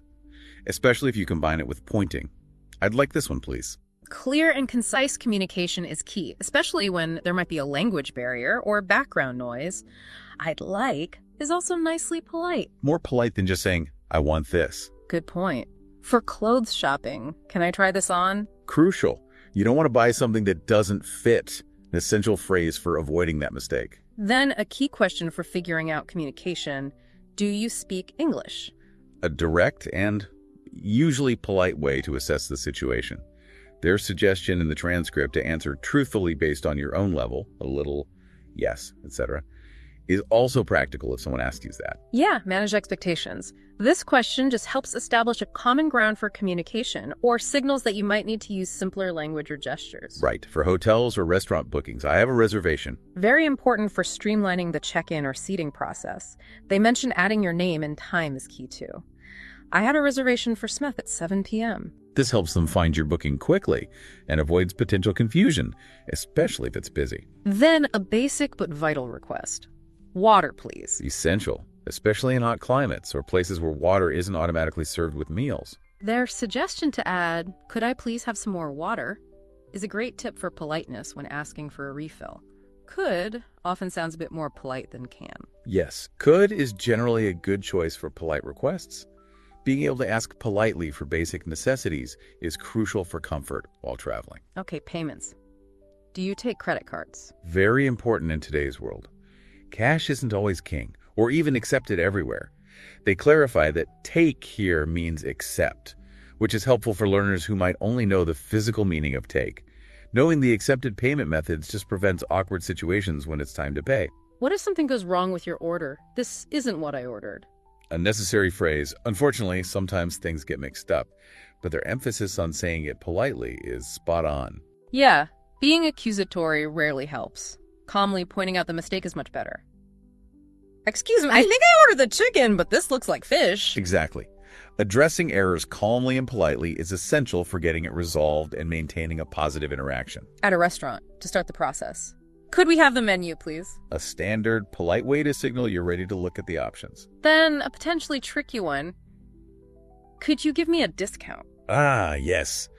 especially if you combine it with pointing. I'd like this one, please. Clear and concise communication is key, especially when there might be a language barrier or background noise. I'd like is also nicely polite. More polite than just saying, I want this. Good point. For clothes shopping, can I try this on? Crucial. You don't want to buy something that doesn't fit. An essential phrase for avoiding that mistake. Then a key question for figuring out communication, do you speak English? A direct and usually polite way to assess the situation. Their suggestion in the transcript to answer truthfully based on your own level, a little, yes, etc., is also practical if someone asks you that. Yeah, manage expectations. This question just helps establish a common ground for communication or signals that you might need to use simpler language or gestures. Right. For hotels or restaurant bookings, I have a reservation. Very important for streamlining the check-in or seating process. They mention adding your name and time is key too. I had a reservation for Smith at 7 p.m. This helps them find your booking quickly and avoids potential confusion, especially if it's busy. Then a basic but vital request. Water, please. Essential, especially in hot climates or places where water isn't automatically served with meals. Their suggestion to add, could I please have some more water, is a great tip for politeness when asking for a refill. Could often sounds a bit more polite than can. Yes, could is generally a good choice for polite requests. Being able to ask politely for basic necessities is crucial for comfort while traveling. Okay, payments. Do you take credit cards? Very important in today's world. Cash isn't always king, or even accepted everywhere. They clarify that take here means accept, which is helpful for learners who might only know the physical meaning of take. Knowing the accepted payment methods just prevents awkward situations when it's time to pay. What if something goes wrong with your order? This isn't what I ordered. A necessary phrase. Unfortunately, sometimes things get mixed up, but their emphasis on saying it politely is spot on. Yeah, being accusatory rarely helps. Calmly pointing out the mistake is much better. Excuse me, I think I ordered the chicken, but this looks like fish. Exactly. Addressing errors calmly and politely is essential for getting it resolved and maintaining a positive interaction. At a restaurant, to start the process. Could we have the menu, please? A standard, polite way to signal you're ready to look at the options. Then a potentially tricky one. Could you give me a discount? Ah, yes.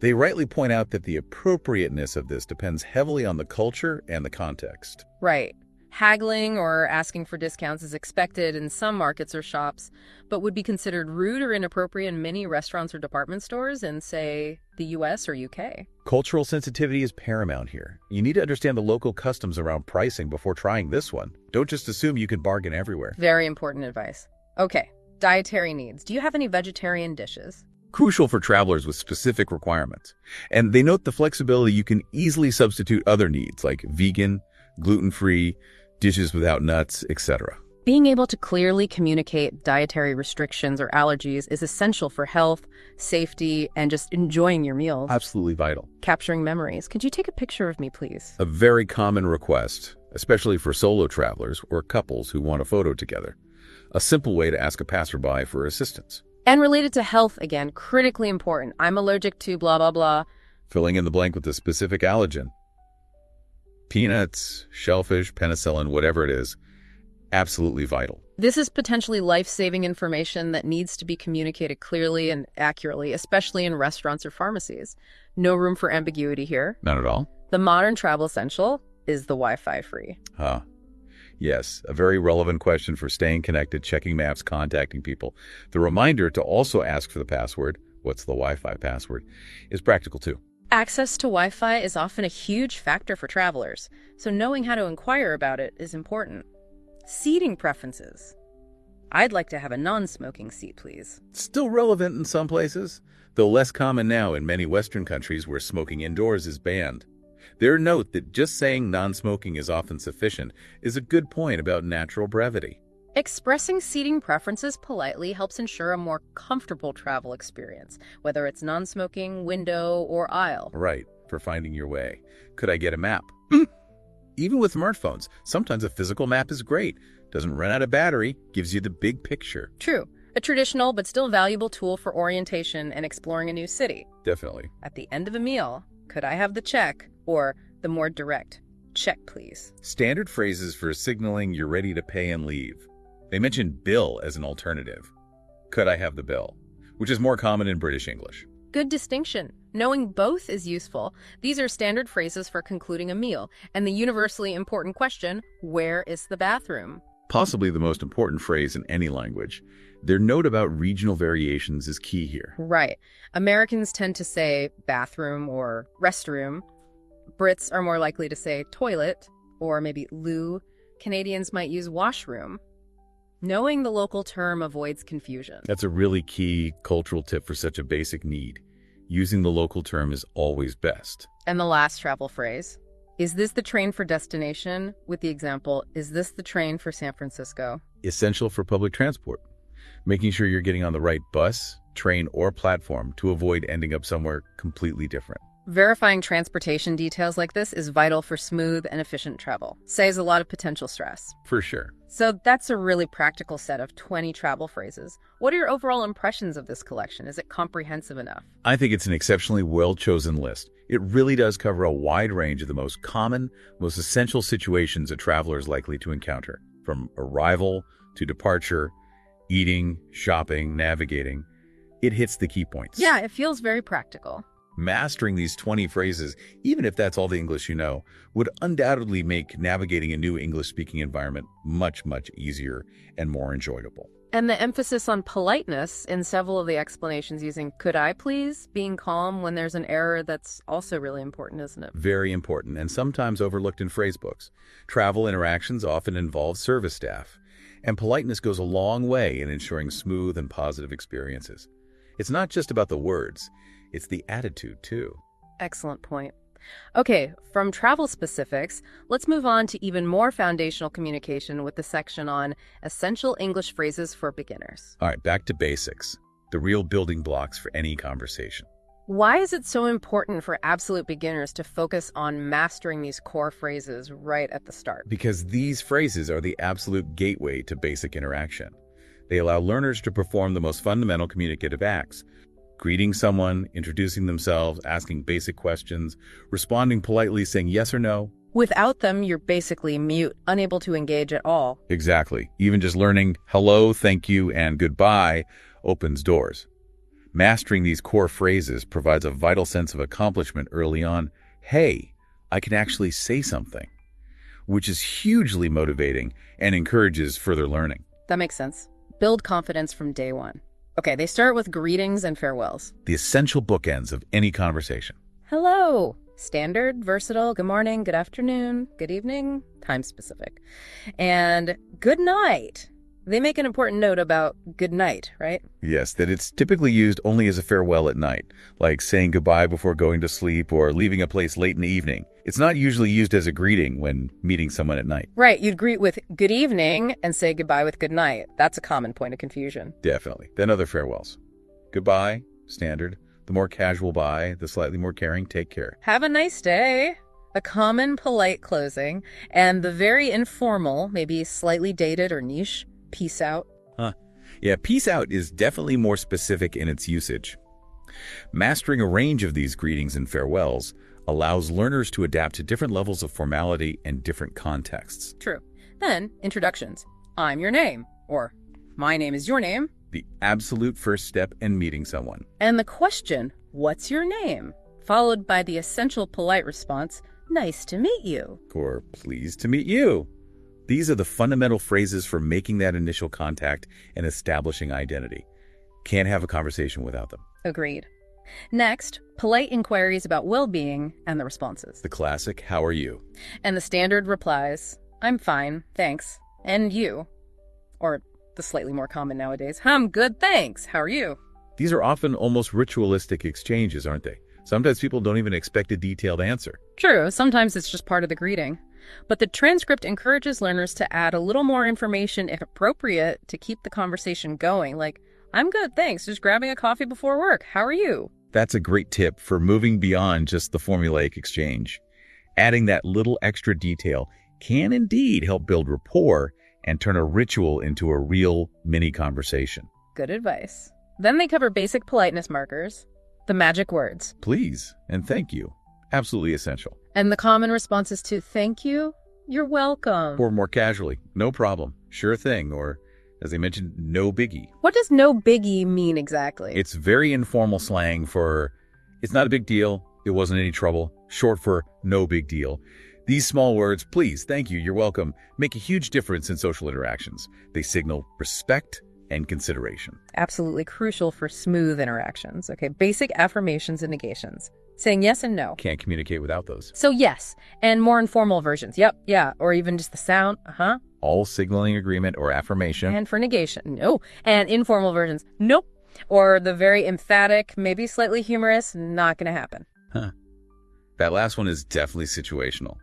They rightly point out that the appropriateness of this depends heavily on the culture and the context. Right. Haggling or asking for discounts is expected in some markets or shops, but would be considered rude or inappropriate in many restaurants or department stores in, say, the US or UK. Cultural sensitivity is paramount here. You need to understand the local customs around pricing before trying this one. Don't just assume you can bargain everywhere. Very important advice. Okay, dietary needs. Do you have any vegetarian dishes? Crucial for travelers with specific requirements. And they note the flexibility. You can easily substitute other needs like vegan, gluten-free, dishes without nuts, etc. Being able to clearly communicate dietary restrictions or allergies is essential for health, safety, and just enjoying your meals. Absolutely vital. Capturing memories. Could you take a picture of me, please? A very common request, especially for solo travelers or couples who want a photo together. A simple way to ask a passerby for assistance. And related to health, again, critically important. I'm allergic to blah, blah, blah. Filling in the blank with a specific allergen. Peanuts, shellfish, penicillin, whatever it is. Absolutely vital. This is potentially life-saving information that needs to be communicated clearly and accurately, especially in restaurants or pharmacies. No room for ambiguity here. Not at all. The modern travel essential is the Wi-Fi free. Yes, a very relevant question for staying connected, checking maps, contacting people. The reminder to also ask for the password, what's the Wi-Fi password, is practical too. Access to Wi-Fi is often a huge factor for travelers, so knowing how to inquire about it is important. Seating preferences. I'd like to have a non-smoking seat, please. Still relevant in some places, though less common now in many Western countries where smoking indoors is banned. Their note that just saying non-smoking is often sufficient is a good point about natural brevity. Expressing seating preferences politely helps ensure a more comfortable travel experience, whether it's non-smoking, window, or aisle. Right, for finding your way. Could I get a map? Even with smartphones, sometimes a physical map is great. Doesn't run out of battery, gives you the big picture. True. A traditional but still valuable tool for orientation and exploring a new city. Definitely. At the end of a meal, could I have the check? Or the more direct, check please. Standard phrases for signaling you're ready to pay and leave. They mention bill as an alternative. Could I have the bill? Which is more common in British English. Good distinction. Knowing both is useful. These are standard phrases for concluding a meal. And the universally important question, where is the bathroom? Possibly the most important phrase in any language. Their note about regional variations is key here. Right. Americans tend to say bathroom or restroom. Brits are more likely to say toilet or maybe loo. Canadians might use washroom. Knowing the local term avoids confusion. That's a really key cultural tip for such a basic need. Using the local term is always best. And the last travel phrase, is this the train for destination? With the example, is this the train for San Francisco? Essential for public transport. Making sure you're getting on the right bus, train, or platform to avoid ending up somewhere completely different. Verifying transportation details like this is vital for smooth and efficient travel. Saves a lot of potential stress. For sure. So that's a really practical set of 20 travel phrases. What are your overall impressions of this collection? Is it comprehensive enough? I think it's an exceptionally well-chosen list. It really does cover a wide range of the most common, most essential situations a traveler is likely to encounter, from arrival to departure, eating, shopping, navigating. It hits the key points. Yeah, it feels very practical. Mastering these 20 phrases, even if that's all the English you know, would undoubtedly make navigating a new English-speaking environment much, much easier and more enjoyable. And the emphasis on politeness in several of the explanations using could I please, being calm when there's an error, that's also really important, isn't it? Very important, and sometimes overlooked in phrasebooks. Travel interactions often involve service staff, and politeness goes a long way in ensuring smooth and positive experiences. It's not just about the words. It's the attitude, too. Excellent point. Okay, from travel specifics, let's move on to even more foundational communication with the section on essential English phrases for beginners. All right, back to basics, the real building blocks for any conversation. Why is it so important for absolute beginners to focus on mastering these core phrases right at the start? Because these phrases are the absolute gateway to basic interaction. They allow learners to perform the most fundamental communicative acts. Greeting someone, introducing themselves, asking basic questions, responding politely, saying yes or no. Without them, you're basically mute, unable to engage at all. Exactly. Even just learning hello, thank you, and goodbye opens doors. Mastering these core phrases provides a vital sense of accomplishment early on. Hey, I can actually say something, which is hugely motivating and encourages further learning. That makes sense. Build confidence from day one. Okay, they start with greetings and farewells. The essential bookends of any conversation. Hello. Standard, versatile, good morning, good afternoon, good evening, time specific. And good night. They make an important note about good night, right? Yes, that it's typically used only as a farewell at night, like saying goodbye before going to sleep or leaving a place late in the evening. It's not usually used as a greeting when meeting someone at night. Right, you'd greet with good evening and say goodbye with good night. That's a common point of confusion. Definitely. Then other farewells. Goodbye, standard. The more casual bye, the slightly more caring, take care. Have a nice day. A common polite closing. And the very informal, maybe slightly dated or niche, peace out. Yeah, peace out is definitely more specific in its usage. Mastering a range of these greetings and farewells allows learners to adapt to different levels of formality and different contexts. True. Then, introductions. I'm your name, or my name is your name. The absolute first step in meeting someone. And the question, what's your name? Followed by the essential polite response, nice to meet you. Or pleased to meet you. These are the fundamental phrases for making that initial contact and establishing identity. Can't have a conversation without them. Agreed. Next, polite inquiries about well-being and the responses. The classic, how are you? And the standard replies, I'm fine, thanks. And you? Or the slightly more common nowadays, I'm good, thanks. How are you? These are often almost ritualistic exchanges, aren't they? Sometimes people don't even expect a detailed answer. True, sometimes it's just part of the greeting. But the transcript encourages learners to add a little more information if appropriate to keep the conversation going, like, I'm good, thanks, just grabbing a coffee before work. How are you? That's a great tip for moving beyond just the formulaic exchange. Adding that little extra detail can indeed help build rapport and turn a ritual into a real mini conversation. Good advice. Then they cover basic politeness markers, the magic words. Please and thank you. Absolutely essential. And the common responses to thank you, you're welcome. Or more casually, no problem, sure thing, or as I mentioned, no biggie. What does no biggie mean exactly? It's very informal slang for it's not a big deal, it wasn't any trouble, short for no big deal. These small words, please, thank you, you're welcome, make a huge difference in social interactions. They signal respect and consideration. Absolutely crucial for smooth interactions. Okay, basic affirmations and negations. Saying yes and no. Can't communicate without those. So yes, and more informal versions. Yep, yeah, or even just the sound, uh-huh. All signaling agreement or affirmation. And for negation, no. And informal versions, nope. Or the very emphatic, maybe slightly humorous, not going to happen. That last one is definitely situational.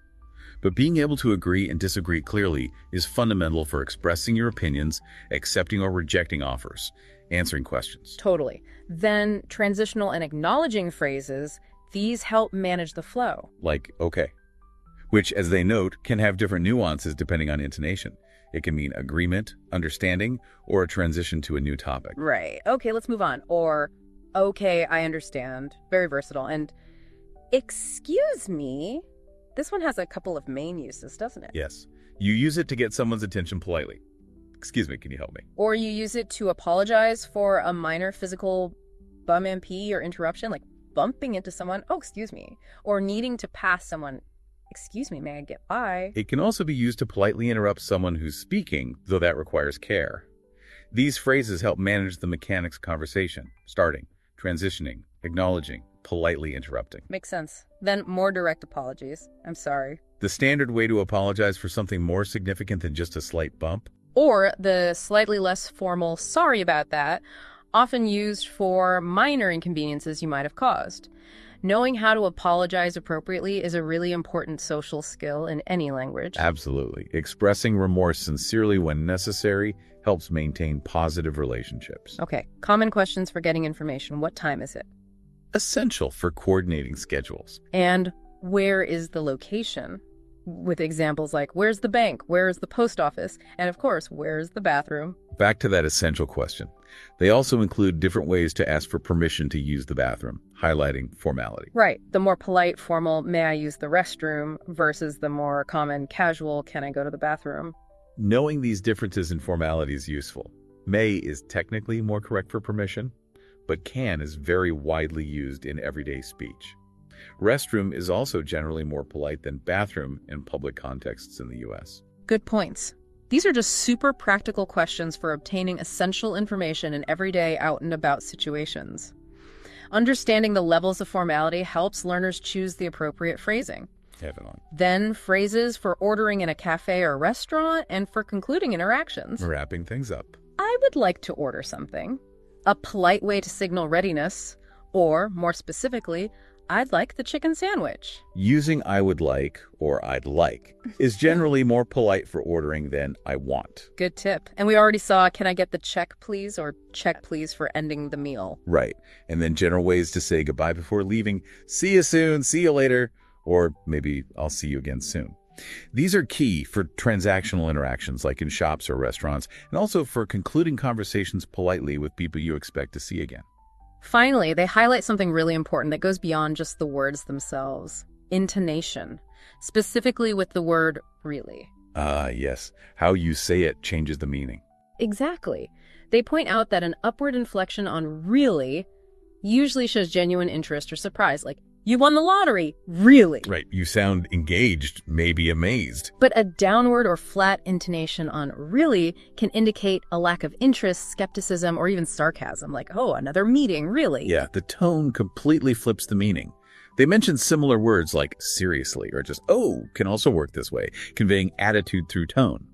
But being able to agree and disagree clearly is fundamental for expressing your opinions, accepting or rejecting offers, answering questions. Totally. Then transitional and acknowledging phrases, these help manage the flow. Like, okay. Which, as they note, can have different nuances depending on intonation. It can mean agreement, understanding, or a transition to a new topic. Right. Okay, let's move on. Or, okay, I understand. Very versatile. And, excuse me. This one has a couple of main uses, doesn't it? Yes. You use it to get someone's attention politely. Excuse me, can you help me? Or you use it to apologize for a minor physical bum MP or interruption, like bumping into someone, oh, excuse me. Or needing to pass someone, excuse me, may I get by? It can also be used to politely interrupt someone who's speaking, though that requires care. These phrases help manage the mechanics of conversation, starting, transitioning, acknowledging, politely interrupting. Makes sense. Then more direct apologies. I'm sorry. The standard way to apologize for something more significant than just a slight bump. Or the slightly less formal sorry about that, often used for minor inconveniences you might have caused. Knowing how to apologize appropriately is a really important social skill in any language. Absolutely. Expressing remorse sincerely when necessary helps maintain positive relationships. Okay, common questions for getting information. What time is it? Essential for coordinating schedules. And where is the location? With examples like, where's the bank? Where's the post office? And of course, where's the bathroom? Back to that essential question. They also include different ways to ask for permission to use the bathroom, highlighting formality. Right. The more polite, formal, may I use the restroom, versus the more common, casual, can I go to the bathroom? Knowing these differences in formality is useful. May is technically more correct for permission, but can is very widely used in everyday speech. Restroom is also generally more polite than bathroom in public contexts in the U.S. Good points. These are just super practical questions for obtaining essential information in everyday out and about situations. Understanding the levels of formality helps learners choose the appropriate phrasing. Definitely. Then phrases for ordering in a cafe or restaurant and for concluding interactions. Wrapping things up. I would like to order something. A polite way to signal readiness. Or, more specifically, I'd like the chicken sandwich. Using I would like or I'd like is generally more polite for ordering than I want. Good tip. And we already saw, can I get the check, please? Or check, please, for ending the meal. Right. And then general ways to say goodbye before leaving. See you soon. See you later. Or maybe I'll see you again soon. These are key for transactional interactions like in shops or restaurants, and also for concluding conversations politely with people you expect to see again. Finally, they highlight something really important that goes beyond just the words themselves. Intonation, specifically with the word really. Yes. How you say it changes the meaning. Exactly. They point out that an upward inflection on really usually shows genuine interest or surprise, like, you won the lottery, really. Right. You sound engaged, maybe amazed. But a downward or flat intonation on really can indicate a lack of interest, skepticism, or even sarcasm, like, oh, another meeting, really. Yeah, the tone completely flips the meaning. They mention similar words like seriously or just, oh, can also work this way, conveying attitude through tone.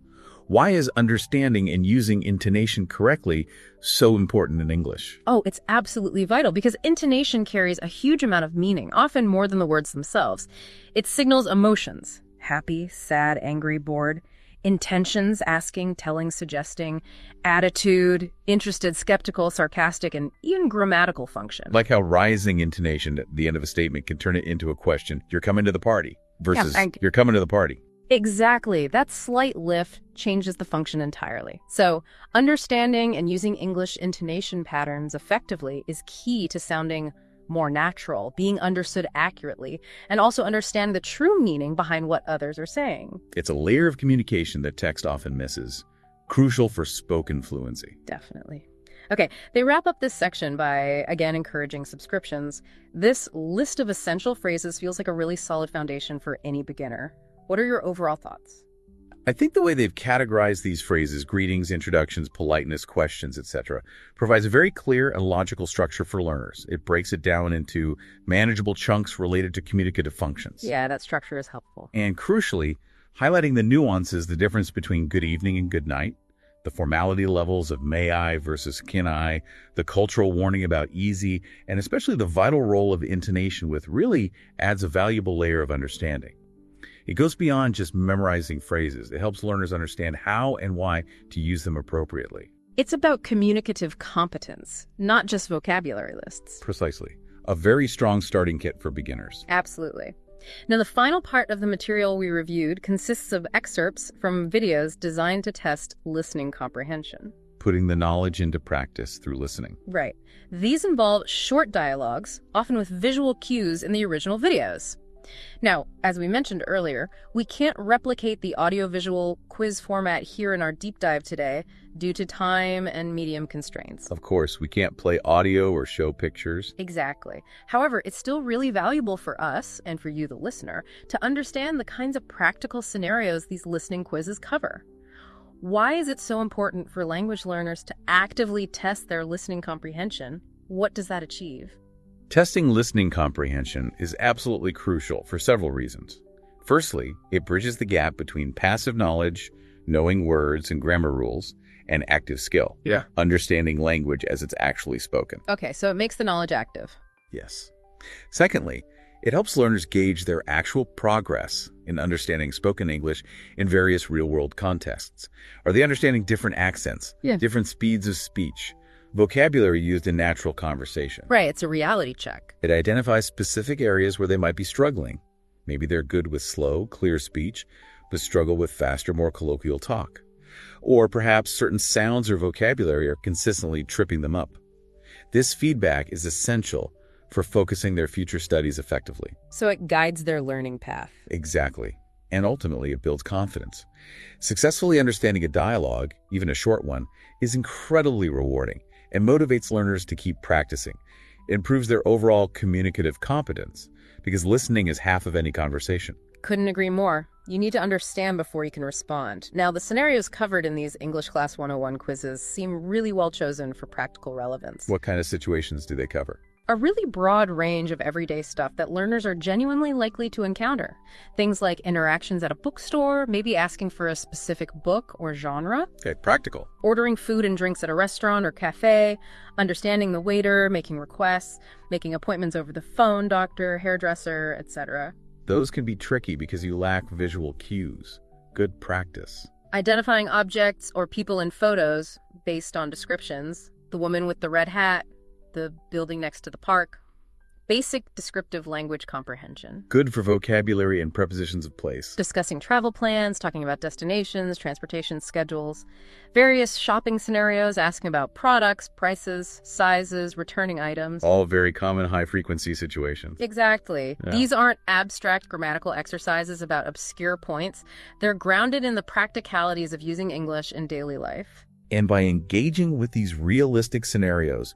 Why is understanding and using intonation correctly so important in English? Oh, it's absolutely vital because intonation carries a huge amount of meaning, often more than the words themselves. It signals emotions: happy, sad, angry, bored; intentions: asking, telling, suggesting; attitude: interested, skeptical, sarcastic, and even grammatical function. Like how rising intonation at the end of a statement can turn it into a question, you're coming to the party, versus you're coming to the party. Exactly. That slight lift changes the function entirely. So, understanding and using English intonation patterns effectively is key to sounding more natural, being understood accurately, and also understanding the true meaning behind what others are saying. It's a layer of communication that text often misses, crucial for spoken fluency. Definitely. Okay, they wrap up this section by, again, encouraging subscriptions. This list of essential phrases feels like a really solid foundation for any beginner. What are your overall thoughts? I think the way they've categorized these phrases, greetings, introductions, politeness, questions, etc., provides a very clear and logical structure for learners. It breaks it down into manageable chunks related to communicative functions. Yeah, that structure is helpful. And crucially, highlighting the nuances, the difference between good evening and good night, the formality levels of may I versus can I, the cultural warning about easy, and especially the vital role of intonation with really adds a valuable layer of understanding. It goes beyond just memorizing phrases. It helps learners understand how and why to use them appropriately. It's about communicative competence, not just vocabulary lists. Precisely. A very strong starting kit for beginners. Absolutely. Now, the final part of the material we reviewed consists of excerpts from videos designed to test listening comprehension. Putting the knowledge into practice through listening. Right. These involve short dialogues, often with visual cues in the original videos. Now, as we mentioned earlier, we can't replicate the audiovisual quiz format here in our deep dive today due to time and medium constraints. Of course, we can't play audio or show pictures. Exactly. However, it's still really valuable for us, and for you, the listener, to understand the kinds of practical scenarios these listening quizzes cover. Why is it so important for language learners to actively test their listening comprehension? What does that achieve? Testing listening comprehension is absolutely crucial for several reasons. Firstly, it bridges the gap between passive knowledge, knowing words and grammar rules, and active skill. Yeah. Understanding language as it's actually spoken. Okay, so it makes the knowledge active. Yes. Secondly, it helps learners gauge their actual progress in understanding spoken English in various real-world contexts. Are they understanding different accents, different speeds of speech, vocabulary used in natural conversation? Right, it's a reality check. It identifies specific areas where they might be struggling. Maybe they're good with slow, clear speech, but struggle with faster, more colloquial talk. Or perhaps certain sounds or vocabulary are consistently tripping them up. This feedback is essential for focusing their future studies effectively. So it guides their learning path. Exactly. And ultimately, it builds confidence. Successfully understanding a dialogue, even a short one, is incredibly rewarding and motivates learners to keep practicing. It improves their overall communicative competence because listening is half of any conversation. Couldn't agree more. You need to understand before you can respond. Now, the scenarios covered in these English Class 101 quizzes seem really well chosen for practical relevance. What kind of situations do they cover? A really broad range of everyday stuff that learners are genuinely likely to encounter. Things like interactions at a bookstore, maybe asking for a specific book or genre, Okay, practical. ordering food and drinks at a restaurant or cafe, understanding the waiter, making requests, making appointments over the phone, doctor, hairdresser, etc. Those can be tricky because you lack visual cues. Good practice. Identifying objects or people in photos based on descriptions. The woman with the red hat, the building next to the park. Basic descriptive language comprehension. Good for vocabulary and prepositions of place. Discussing travel plans, talking about destinations, transportation schedules. Various shopping scenarios, asking about products, prices, sizes, returning items. All very common high-frequency situations. Exactly. Yeah. These aren't abstract grammatical exercises about obscure points. They're grounded in the practicalities of using English in daily life. And by engaging with these realistic scenarios,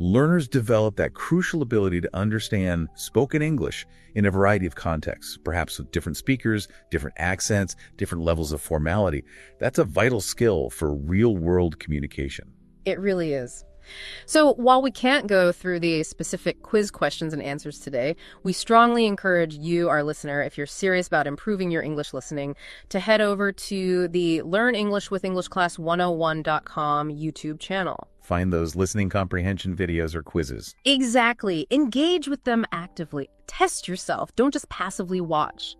learners develop that crucial ability to understand spoken English in a variety of contexts, perhaps with different speakers, different accents, different levels of formality. That's a vital skill for real-world communication. It really is. So while we can't go through the specific quiz questions and answers today, we strongly encourage you, our listener, if you're serious about improving your English listening, to head over to the LearnEnglishWithEnglishClass101.com YouTube channel. Find those listening comprehension videos or quizzes. Exactly. Engage with them actively. Test yourself. Don't just passively watch.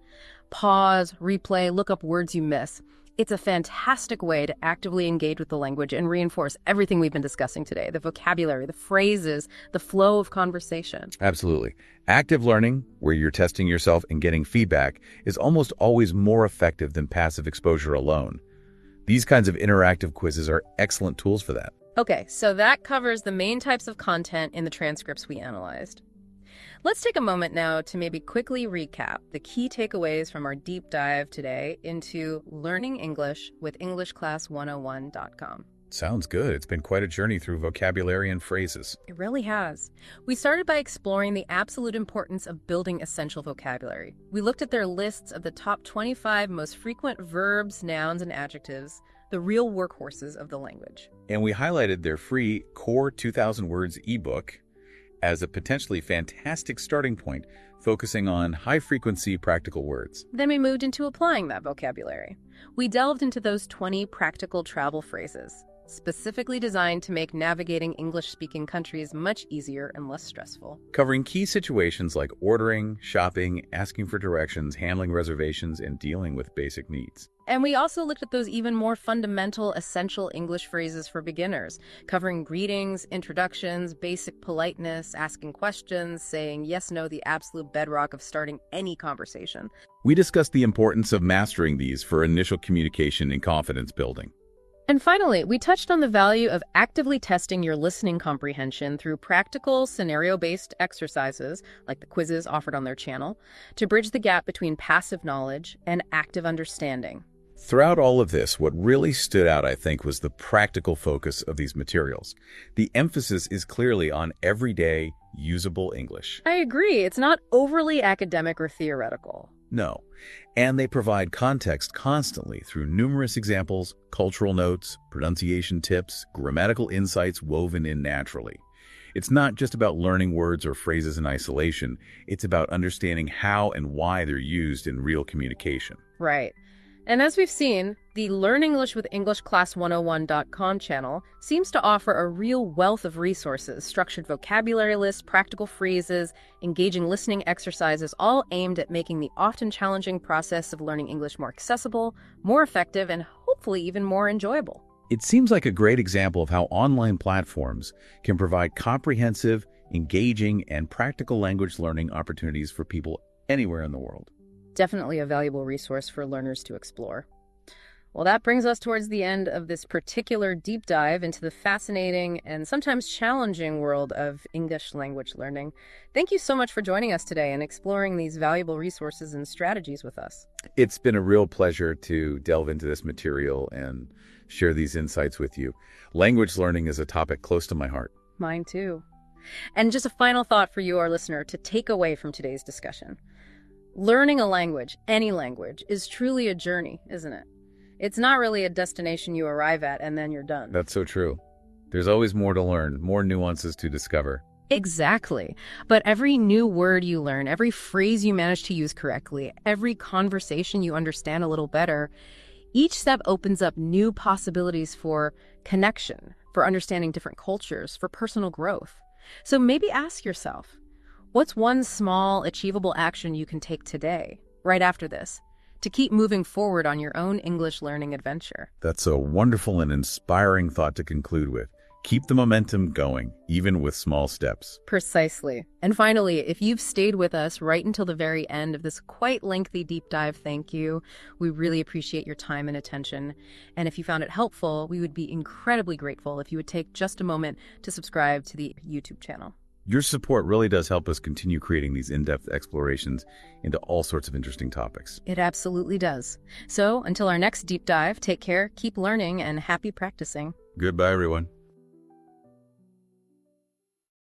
Pause, replay, look up words you miss. It's a fantastic way to actively engage with the language and reinforce everything we've been discussing today, the vocabulary, the phrases, the flow of conversation. Absolutely. Active learning, where you're testing yourself and getting feedback, is almost always more effective than passive exposure alone. These kinds of interactive quizzes are excellent tools for that. Okay, so that covers the main types of content in the transcripts we analyzed. Let's take a moment now to maybe quickly recap the key takeaways from our deep dive today into learning English with EnglishClass101.com. Sounds good. It's been quite a journey through vocabulary and phrases. It really has. We started by exploring the absolute importance of building essential vocabulary. We looked at their lists of the top 25 most frequent verbs, nouns, and adjectives, the real workhorses of the language. And we highlighted their free Core 2,000 Words ebook as a potentially fantastic starting point, focusing on high-frequency practical words. Then we moved into applying that vocabulary. We delved into those 20 practical travel phrases, specifically designed to make navigating English-speaking countries much easier and less stressful. Covering key situations like ordering, shopping, asking for directions, handling reservations, and dealing with basic needs. And we also looked at those even more fundamental, essential English phrases for beginners, covering greetings, introductions, basic politeness, asking questions, saying yes, no, the absolute bedrock of starting any conversation. We discussed the importance of mastering these for initial communication and confidence building. And finally, we touched on the value of actively testing your listening comprehension through practical, scenario-based exercises, like the quizzes offered on their channel, to bridge the gap between passive knowledge and active understanding. Throughout all of this, what really stood out, I think, was the practical focus of these materials. The emphasis is clearly on everyday, usable English. I agree. It's not overly academic or theoretical. No. And they provide context constantly through numerous examples, cultural notes, pronunciation tips, grammatical insights woven in naturally. It's not just about learning words or phrases in isolation. It's about understanding how and why they're used in real communication. Right. And as we've seen, the Learn English with EnglishClass101.com channel seems to offer a real wealth of resources, structured vocabulary lists, practical phrases, engaging listening exercises, all aimed at making the often challenging process of learning English more accessible, more effective, and hopefully even more enjoyable. It seems like a great example of how online platforms can provide comprehensive, engaging, and practical language learning opportunities for people anywhere in the world. Definitely a valuable resource for learners to explore. Well, that brings us towards the end of this particular deep dive into the fascinating and sometimes challenging world of English language learning. Thank you so much for joining us today and exploring these valuable resources and strategies with us. It's been a real pleasure to delve into this material and share these insights with you. Language learning is a topic close to my heart. Mine too. And just a final thought for you, our listener, to take away from today's discussion. Learning a language, any language, is truly a journey, isn't it? It's not really a destination you arrive at and then you're done. That's so true. There's always more to learn, more nuances to discover. Exactly. But every new word you learn, every phrase you manage to use correctly, every conversation you understand a little better, each step opens up new possibilities for connection, for understanding different cultures, for personal growth. So maybe ask yourself, what's one small, achievable action you can take today, right after this, to keep moving forward on your own English learning adventure? That's a wonderful and inspiring thought to conclude with. Keep the momentum going, even with small steps. Precisely. And finally, if you've stayed with us right until the very end of this quite lengthy deep dive, thank you. We really appreciate your time and attention. And if you found it helpful, we would be incredibly grateful if you would take just a moment to subscribe to the YouTube channel. Your support really does help us continue creating these in-depth explorations into all sorts of interesting topics. It absolutely does. So until our next deep dive, take care, keep learning, and happy practicing. Goodbye, everyone.